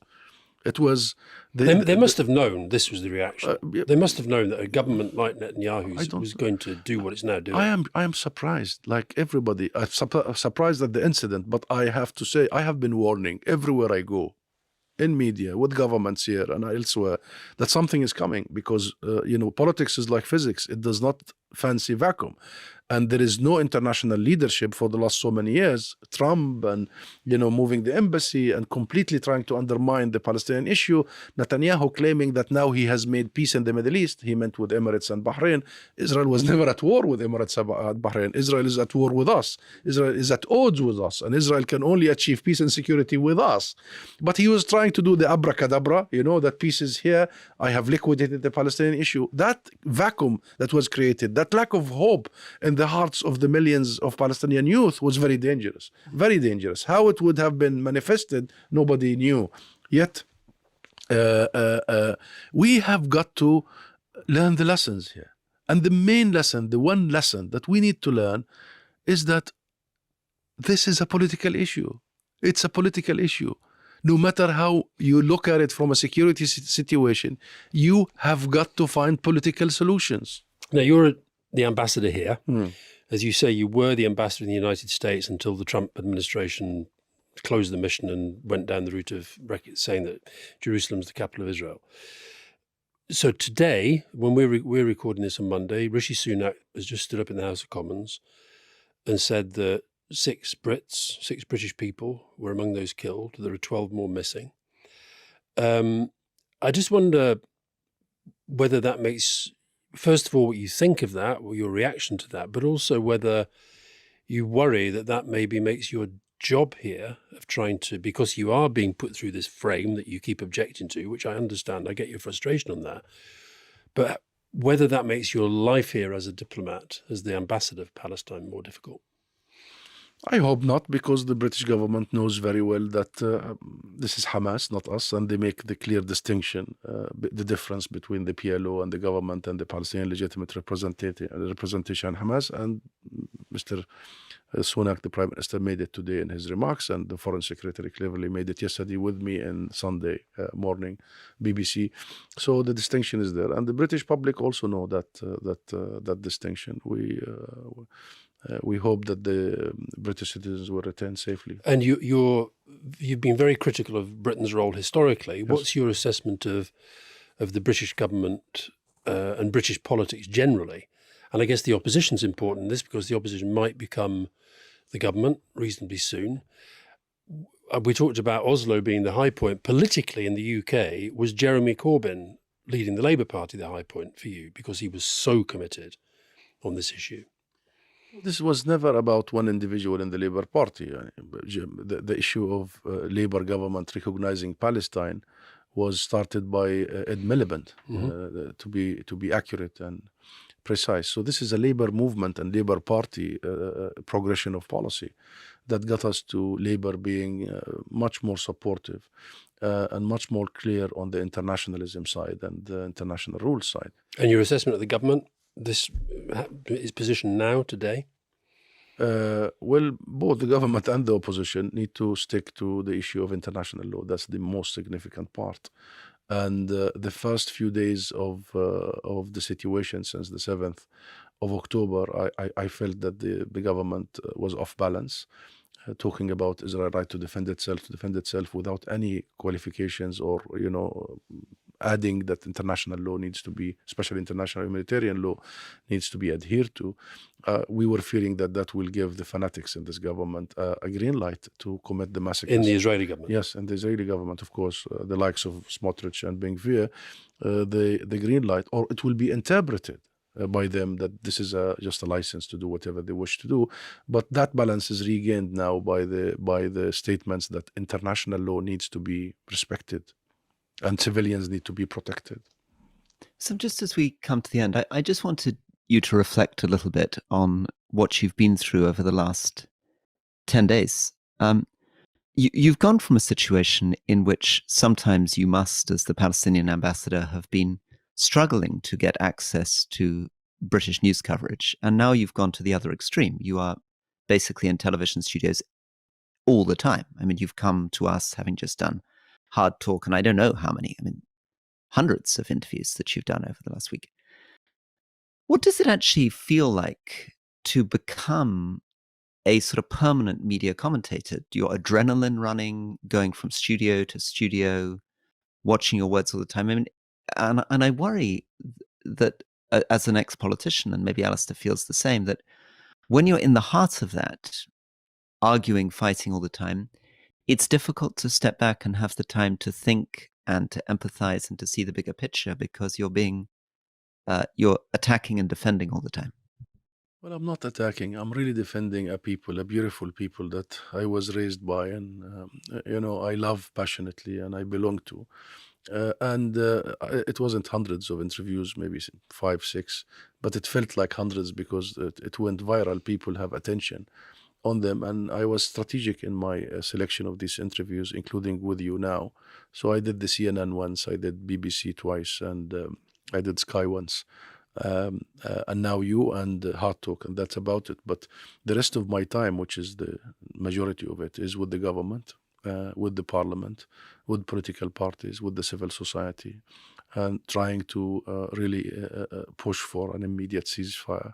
It was... They must have known this was the reaction. They must have known that a government like Netanyahu's was going to do what it's now doing. I am surprised, like everybody. I'm surprised at the incident, but I have to say, I have been warning everywhere I go, in media, with governments here and elsewhere, that something is coming, because, politics is like physics. It does not fancy vacuum. And there is no international leadership for the last so many years. Trump and, moving the embassy and completely trying to undermine the Palestinian issue. Netanyahu claiming that now he has made peace in the Middle East. He meant with Emirates and Bahrain. Israel was never at war with Emirates and Bahrain. Israel is at war with us. Israel is at odds with us. And Israel can only achieve peace and security with us. But he was trying to do the abracadabra, that peace is here. I have liquidated the Palestinian issue. That vacuum that was created, that lack of hope in the hearts of the millions of Palestinian youth was very dangerous. Very dangerous. How it would have been manifested, nobody knew. Yet, we have got to learn the lessons here. And the main lesson, the one lesson that we need to learn, is that this is a political issue. It's a political issue. No matter how you look at it from a security situation, you have got to find political solutions. Now, you're the ambassador here. As you say, you were the ambassador in the United States until the Trump administration closed the mission and went down the route of saying that Jerusalem's the capital of Israel. So today, when we're recording this on Monday, Rishi Sunak has just stood up in the House of Commons and said that 6 British people were among those killed. There are 12 more missing. I just wonder whether that makes, first of all, what you think of that, or your reaction to that, but also whether you worry that that maybe makes your job here of trying to, because you are being put through this frame that you keep objecting to, which I understand, I get your frustration on that, but whether that makes your life here as a diplomat, as the ambassador of Palestine, more difficult. I hope not, because the British government knows very well that this is Hamas, not us, and they make the clear distinction, the difference between the PLO and the government and the Palestinian legitimate representation Hamas. And Mr. Sunak, the Prime Minister, made it today in his remarks, and the Foreign Secretary cleverly made it yesterday with me in Sunday morning, BBC. So the distinction is there, and the British public also know that distinction. We hope that the British citizens will return safely. And you've been very critical of Britain's role historically. Yes. What's your assessment of the British government and British politics generally? And I guess the opposition's important in this, because the opposition might become the government reasonably soon. We talked about Oslo being the high point. Politically in the UK, was Jeremy Corbyn leading the Labour Party the high point for you, because he was so committed on this issue? This was never about one individual in the Labour Party. The issue of Labour government recognizing Palestine was started by Ed Miliband, to be accurate and precise. So this is a Labour movement and Labour Party progression of policy that got us to Labour being much more supportive and much more clear on the internationalism side and the international rules side. And your assessment of the government, this is position now, today? Well, both the government and the opposition need to stick to the issue of international law. That's the most significant part. And the first few days of the situation since the 7th of October, I felt that the government was off balance, talking about Israel's right to defend itself without any qualifications or, adding that international law needs to be, especially international humanitarian law, needs to be adhered to. We were fearing that will give the fanatics in this government a green light to commit the massacres. In the Israeli government? Yes, in the Israeli government, of course, the likes of Smotrich and Ben-Gvir, the green light, or it will be interpreted by them that this is just a license to do whatever they wish to do. But that balance is regained now by the statements that international law needs to be respected and civilians need to be protected. So just as we come to the end, I just wanted you to reflect a little bit on what you've been through over the last 10 days. You've gone from a situation in which sometimes you must, as the Palestinian ambassador, have been struggling to get access to British news coverage, and now you've gone to the other extreme. You are basically in television studios all the time. I mean, you've come to us having just done Hard Talk, and I don't know how many, hundreds of interviews that you've done over the last week. What does it actually feel like to become a sort of permanent media commentator? Your adrenaline running, going from studio to studio, watching your words all the time. And I worry that as an ex-politician, and maybe Alistair feels the same, that when you're in the heart of that, arguing, fighting all the time, it's difficult to step back and have the time to think and to empathize and to see the bigger picture, because you're attacking and defending all the time. Well, I'm not attacking. I'm really defending a beautiful people that I was raised by, and I love passionately, and I belong to. It wasn't hundreds of interviews, maybe 5, 6, but it felt like hundreds because it went viral. People have attention on them, and I was strategic in my selection of these interviews, including with you now. So I did the CNN once, I did BBC twice, and I did Sky once, and now you and Hard Talk, and that's about it. But the rest of my time, which is the majority of it, is with the government, with the parliament, with political parties, with the civil society, and trying to really push for an immediate ceasefire,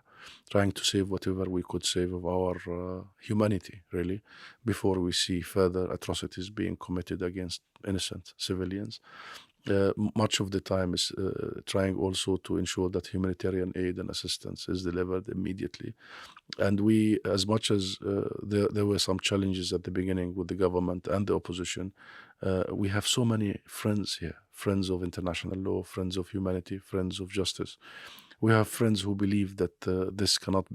trying to save whatever we could save of our humanity, really, before we see further atrocities being committed against innocent civilians. Much of the time is trying also to ensure that humanitarian aid and assistance is delivered immediately. And we, as much as there were some challenges at the beginning with the government and the opposition, we have so many friends here, friends of international law, friends of humanity, friends of justice. We have friends who believe that this cannot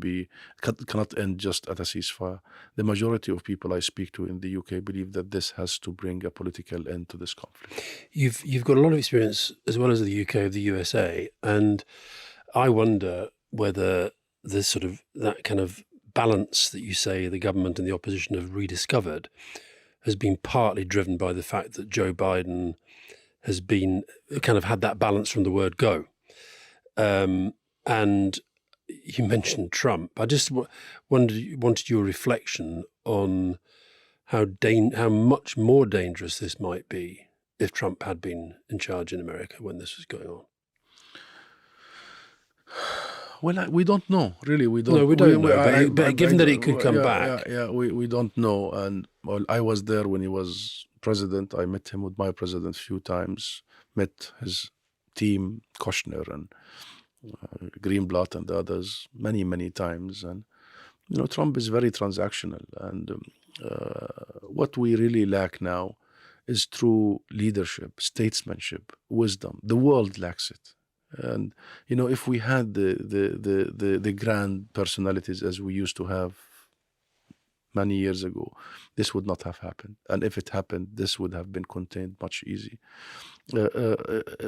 end just at a ceasefire. The majority of people I speak to in the UK believe that this has to bring a political end to this conflict. You've got a lot of experience, as well as the UK, of the USA, and I wonder whether this sort of that kind of balance that you say the government and the opposition have rediscovered has been partly driven by the fact that Joe Biden has been kind of had that balance from the word go. And you mentioned Trump. I just wanted your reflection on how much more dangerous this might be if Trump had been in charge in America when this was going on. Well, we don't know, really. We don't. No, we don't know. But given that it could come back, we don't know. And well, I was there when he was president. I met him with my president a few times. Met his team, Kushner and Greenblatt and the others, many times. And Trump is very transactional. And what we really lack now is true leadership, statesmanship, wisdom. The world lacks it. And if we had the grand personalities as we used to have many years ago, this would not have happened. And if it happened, this would have been contained much easier.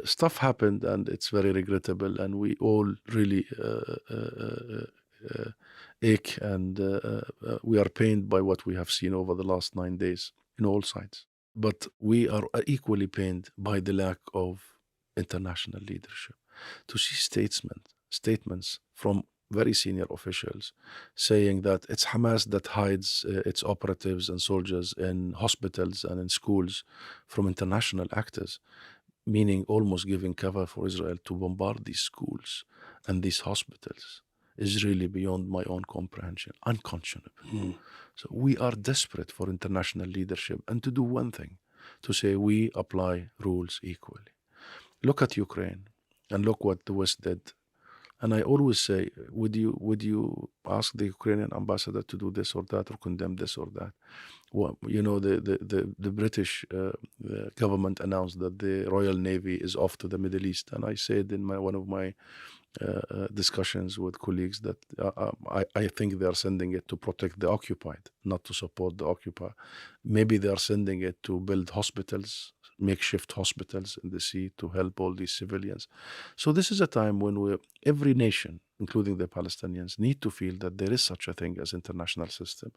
Stuff happened, and it's very regrettable. And we all really ache, and we are pained by what we have seen over the last 9 days in all sides. But we are equally pained by the lack of international leadership. To see statements from very senior officials saying that it's Hamas that hides its operatives and soldiers in hospitals and in schools from international actors, meaning almost giving cover for Israel to bombard these schools and these hospitals, is really beyond my own comprehension, unconscionable. So we are desperate for international leadership and to do one thing, to say we apply rules equally. Look at Ukraine. And look what the West did. And I always say, would you ask the Ukrainian ambassador to do this or that, or condemn this or that? Well, the British government announced that the Royal Navy is off to the Middle East. And I said in one of my discussions with colleagues that I think they are sending it to protect the occupied, not to support the occupier. Maybe they are sending it to build hospitals, makeshift hospitals in the sea to help all these civilians. So this is a time when every nation, including the Palestinians, need to feel that there is such a thing as international system,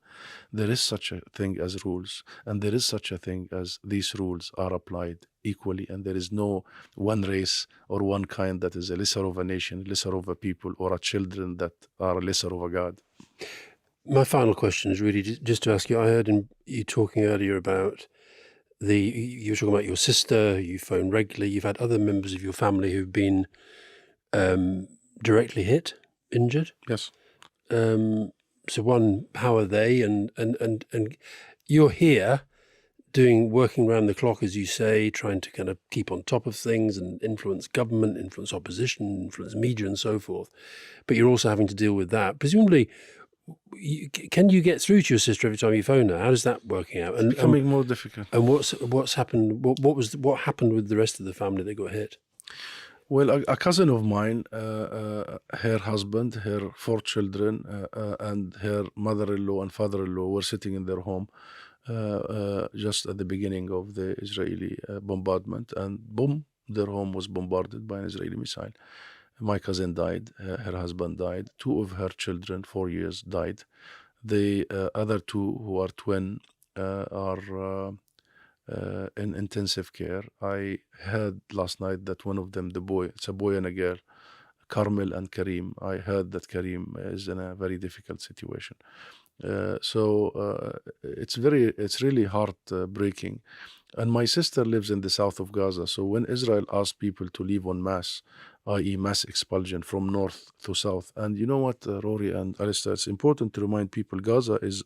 there is such a thing as rules, and there is such a thing as these rules are applied equally, and there is no one race or one kind that is a lesser of a nation, lesser of a people, or a children that are lesser of a God. My final question is really just to ask you, I heard you talking earlier about you were talking about your sister, you phone regularly, you've had other members of your family who've been directly hit, injured. Yes. So one, how are they? And you're here working around the clock, as you say, trying to kind of keep on top of things and influence government, influence opposition, influence media and so forth. But you're also having to deal with that. Presumably, can you get through to your sister every time you phone her? How does that working out? And it's becoming more difficult. And what's happened? What happened with the rest of the family that got hit? Well, a cousin of mine, her husband, her 4 children, and her mother-in-law and father-in-law were sitting in their home just at the beginning of the Israeli bombardment, and boom, their home was bombarded by an Israeli missile. My cousin died, her husband died, 2 of her children, 4 years, died. The other 2, who are twin, are in intensive care. I heard last night that one of them, the boy, it's a boy and a girl, Carmel and Karim, I heard that Karim is in a very difficult situation. So it's really heartbreaking And my sister lives in the south of Gaza. So when Israel asked people to leave en masse, i.e. mass expulsion from north to south, and you know what, Rory and Alistair, it's important to remind people Gaza is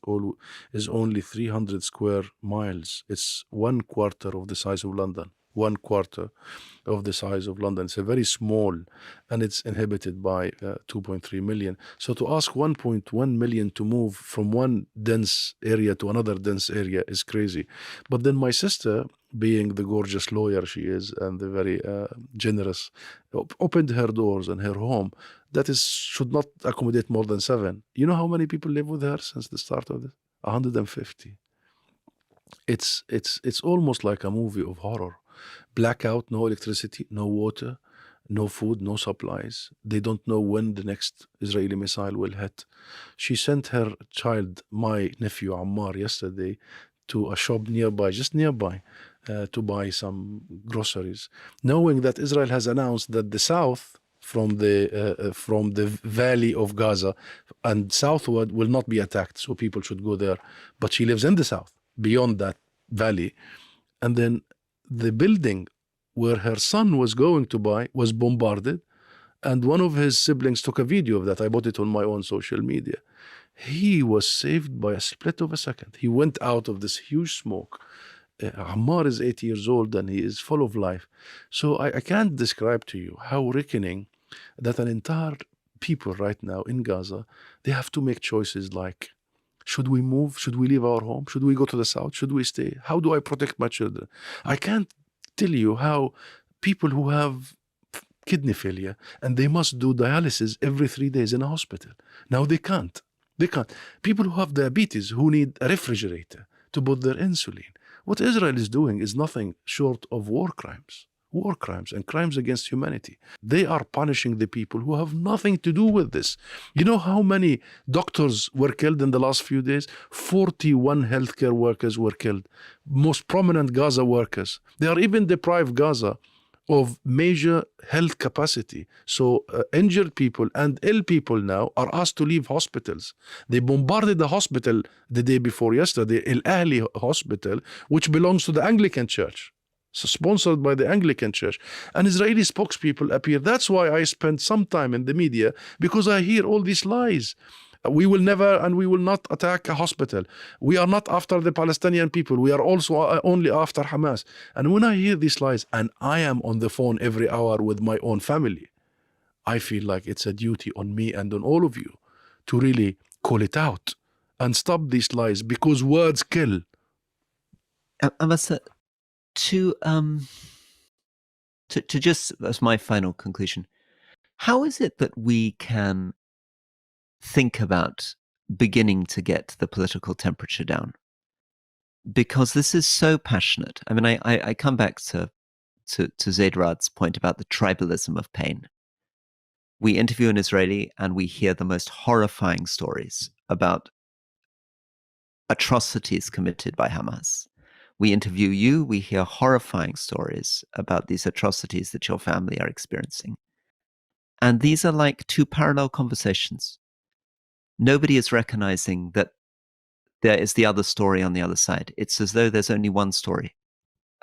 only 300 square miles. It's 1/4 of the size of London. 1/4 of the size of London. It's a very small, and it's inhabited by 2.3 million. So to ask 1.1 million to move from one dense area to another dense area is crazy. But then my sister, being the gorgeous lawyer she is and the very generous, opened her doors and her home that should not accommodate more than 7. You know how many people live with her since the start of this? 150. It's almost like a movie of horror. Blackout, no electricity, no water, no food, no supplies. They don't know when the next Israeli missile will hit. She sent her child, my nephew Ammar, yesterday to a shop nearby, just nearby, to buy some groceries, knowing that Israel has announced that the south from the valley of Gaza and southward will not be attacked, so people should go there. But she lives in the south, beyond that valley. And then the building where her son was going to buy was bombarded, and one of his siblings took a video of that. I bought it on my own social media. He was saved by a split of a second. He went out of this huge smoke. Ammar is 8 years old and he is full of life. So I can't describe to you how reckoning that an entire people right now in Gaza, they have to make choices like, should we move? Should we leave our home? Should we go to the south? Should we stay? How do I protect my children? I can't tell you how people who have kidney failure and they must do dialysis every 3 days in a hospital. Now they can't. They can't. People who have diabetes, who need a refrigerator to put their insulin. What Israel is doing is nothing short of war crimes and crimes against humanity. They are punishing the people who have nothing to do with this. You know how many doctors were killed in the last few days? 41 healthcare workers were killed, most prominent Gaza workers. They are even deprived Gaza of major health capacity. So injured people and ill people now are asked to leave hospitals. They bombarded the hospital the day before yesterday, El Ahli Hospital, which belongs to the Anglican Church. So sponsored by the Anglican Church. And Israeli spokespeople appear. That's why I spend some time in the media, because I hear all these lies. We will never and we will not attack a hospital. We are not after the Palestinian people. We are also only after Hamas. And when I hear these lies, and I am on the phone every hour with my own family, I feel like it's a duty on me and on all of you to really call it out and stop these lies, because words kill. Ambassador, to just as my final conclusion, how is it that we can think about beginning to get the political temperature down? Because this is so passionate. I mean, I come back to Zaid Rad's point about the tribalism of pain. We interview an Israeli and we hear the most horrifying stories about atrocities committed by Hamas. We interview you, we hear horrifying stories about these atrocities that your family are experiencing. And these are like two parallel conversations. Nobody is recognizing that there is the other story on the other side. It's as though there's only one story.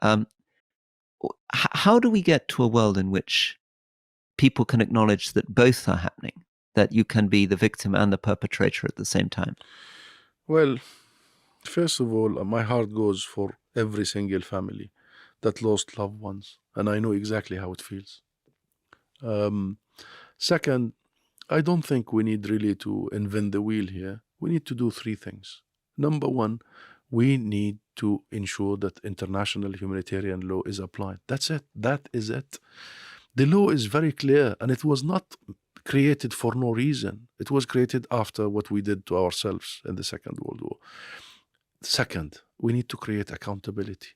How do we get to a world in which people can acknowledge that both are happening, that you can be the victim and the perpetrator at the same time? Well, first of all, my heart goes for every single family that lost loved ones, and I know exactly how it feels. Second, I don't think we need really to invent the wheel here. We need to do 3 things. Number 1, we need to ensure that international humanitarian law is applied. That's it. That is it. The law is very clear, and it was not created for no reason. It was created after what we did to ourselves in the Second World War. Second, we need to create accountability.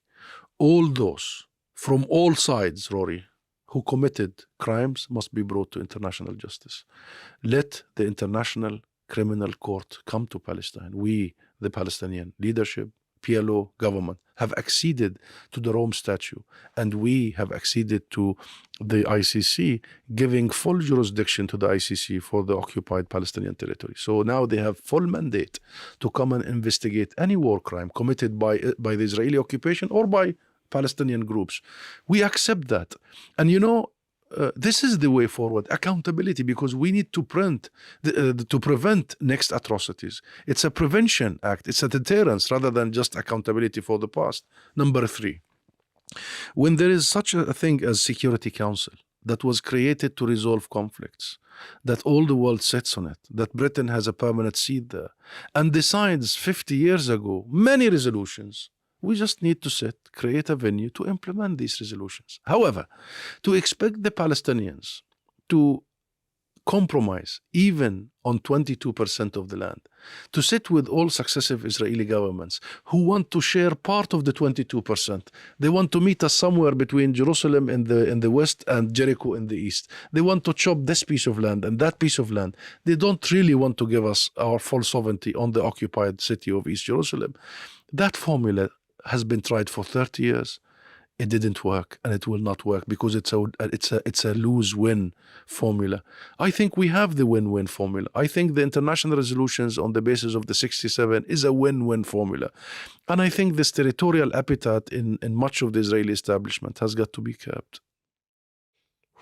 All those from all sides, Rory, who committed crimes must be brought to international justice. Let the International Criminal Court come to Palestine. We, the Palestinian leadership, PLO government, have acceded to the Rome Statute, and we have acceded to the ICC, giving full jurisdiction to the ICC for the occupied Palestinian territory. So now they have full mandate to come and investigate any war crime committed by the Israeli occupation or by Palestinian groups. We accept that. And this is the way forward, accountability, because we need to prevent next atrocities. It's a prevention act. It's a deterrence rather than just accountability for the past. Number 3, when there is such a thing as Security Council that was created to resolve conflicts, that all the world sits on it, that Britain has a permanent seat there, and decides 50 years ago many resolutions, we just need to create a venue to implement these resolutions. However, to expect the Palestinians to compromise even on 22% of the land, to sit with all successive Israeli governments who want to share part of the 22%. They want to meet us somewhere between Jerusalem in the west and Jericho in the east. They want to chop this piece of land and that piece of land. They don't really want to give us our full sovereignty on the occupied city of East Jerusalem. That formula has been tried for 30 years. It didn't work, and it will not work because it's a lose-win formula. I think we have the win-win formula. I think the international resolutions on the basis of the 67 is a win-win formula. And I think this territorial appetite in much of the Israeli establishment has got to be curbed.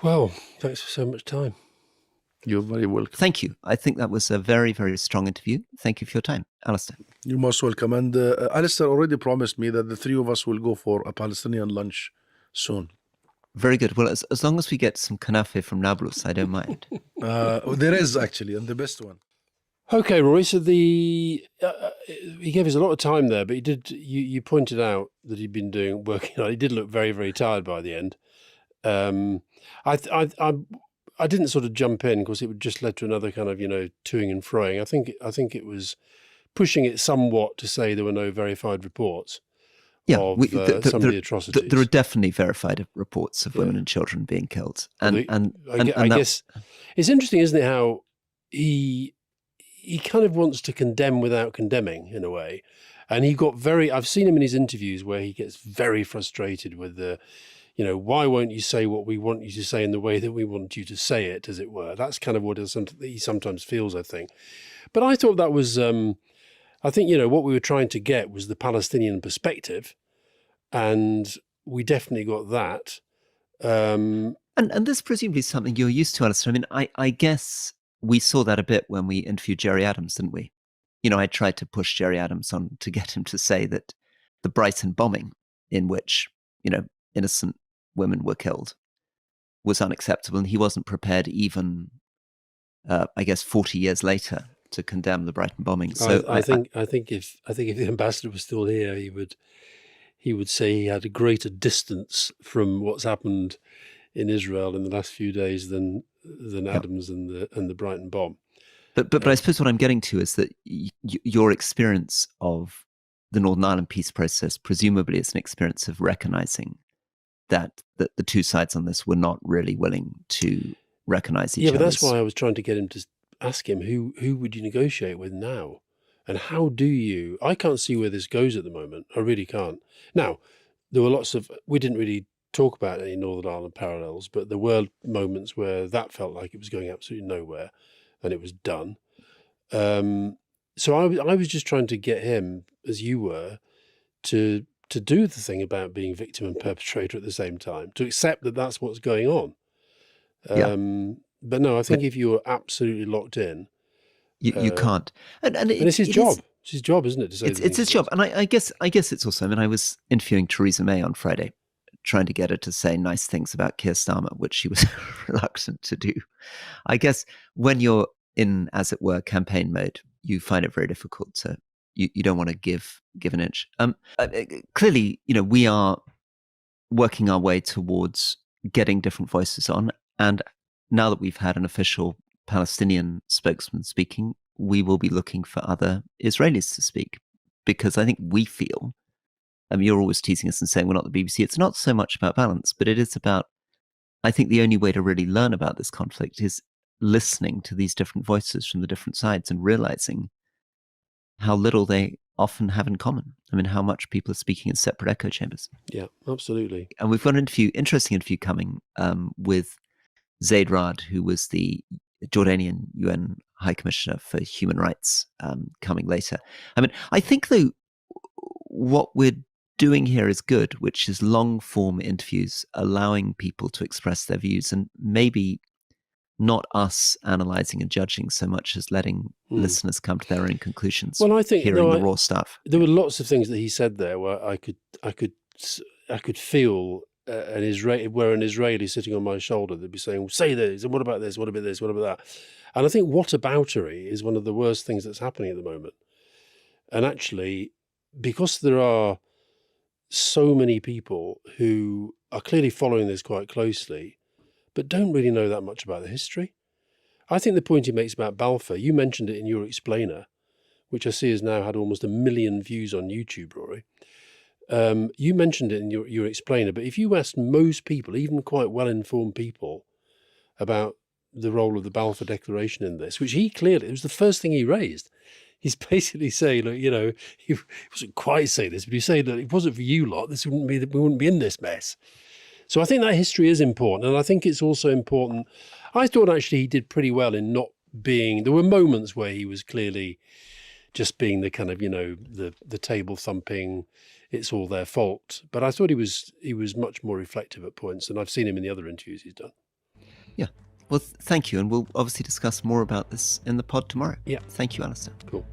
Well, thanks for so much time. You're very welcome. Thank you. I think that was a very, very strong interview. Thank you for your time, Alistair. You're most welcome. And Alistair already promised me that the 3 of us will go for a Palestinian lunch soon. Very good. Well, as long as we get some kanafe from Nablus, I don't mind. There is actually, and the best one. Okay, Rory. So he gave us a lot of time there, but he did. You pointed out that he'd been working on. He did look very, very tired by the end. I didn't sort of jump in because it would just led to another kind of toing and froing. I think it was pushing it somewhat to say there were no verified reports. Yeah, of some of the atrocities. There are definitely verified reports of women and children being killed, and I guess it's interesting, isn't it? How he kind of wants to condemn without condemning in a way, and he got very. I've seen him in his interviews where he gets very frustrated with the. Why won't you say what we want you to say in the way that we want you to say it, as it were? That's kind of what he sometimes feels, I think. But I thought that was, I think, what we were trying to get was the Palestinian perspective. And we definitely got that. And this presumably is something you're used to, Alistair. I mean, I guess we saw that a bit when we interviewed Jerry Adams, didn't we? I tried to push Jerry Adams on to get him to say that the Brighton bombing, in which, innocent women were killed, was unacceptable, and he wasn't prepared even, I guess, 40 years later to condemn the Brighton bombing. So I think if the ambassador was still here, he would say he had a greater distance from what's happened in Israel in the last few days than Adams and the Brighton bomb. But I suppose what I'm getting to is that your experience of the Northern Ireland peace process presumably is an experience of recognizing that the two sides on this were not really willing to recognize each other. Yeah, but that's why I was trying to get him to ask him who would you negotiate with now, and how do you? I can't see where this goes at the moment. I really can't. Now, there were we didn't really talk about any Northern Ireland parallels, but there were moments where that felt like it was going absolutely nowhere, and it was done. So I was just trying to get him, as you were, to do the thing about being victim and perpetrator at the same time, to accept that that's what's going on. But no, I think if you were absolutely locked in, you can't. And it's his job. It's his job, isn't it? To say it's his job. And I guess it's also. I mean, I was interviewing Theresa May on Friday, trying to get her to say nice things about Keir Starmer, which she was reluctant to do. I guess when you're in, as it were, campaign mode, you find it very difficult to. You don't want to give an inch. Clearly, we are working our way towards getting different voices on. And now that we've had an official Palestinian spokesman speaking, we will be looking for other Israelis to speak. Because I think we feel, you're always teasing us and saying we're not the BBC. It's not so much about balance, but it is about, I think the only way to really learn about this conflict is listening to these different voices from the different sides and realizing how little they often have in common. I mean, how much people are speaking in separate echo chambers. Yeah, absolutely. And we've got an interesting interview coming with Zaid Raad, who was the Jordanian UN High Commissioner for Human Rights, coming later. I mean, I think, though, what we're doing here is good, which is long form interviews, allowing people to express their views, and maybe not us analysing and judging so much as letting listeners come to their own conclusions. Well, I think hearing the raw stuff. There were lots of things that he said there where I could feel an Israeli sitting on my shoulder that'd be saying, well, "Say this, and what about this? What about this? What about that?" And I think whataboutery is one of the worst things that's happening at the moment. And actually, because there are so many people who are clearly following this quite closely, but don't really know that much about the history. I think the point he makes about Balfour, you mentioned it in your explainer, which I see has now had almost 1 million views on YouTube, Rory. You mentioned it in your explainer, but if you asked most people, even quite well-informed people, about the role of the Balfour Declaration in this, which it was the first thing he raised. He's basically saying, look, he wasn't quite saying this, but he's saying that if it wasn't for you lot, we wouldn't be in this mess. So I think that history is important. And I think it's also important. I thought actually he did pretty well in not being, there were moments where he was clearly just being the kind of, the table thumping, it's all their fault. But I thought he was much more reflective at points, and I've seen him in the other interviews he's done. Yeah. Well, thank you. And we'll obviously discuss more about this in the pod tomorrow. Yeah. Thank you, Alistair. Cool.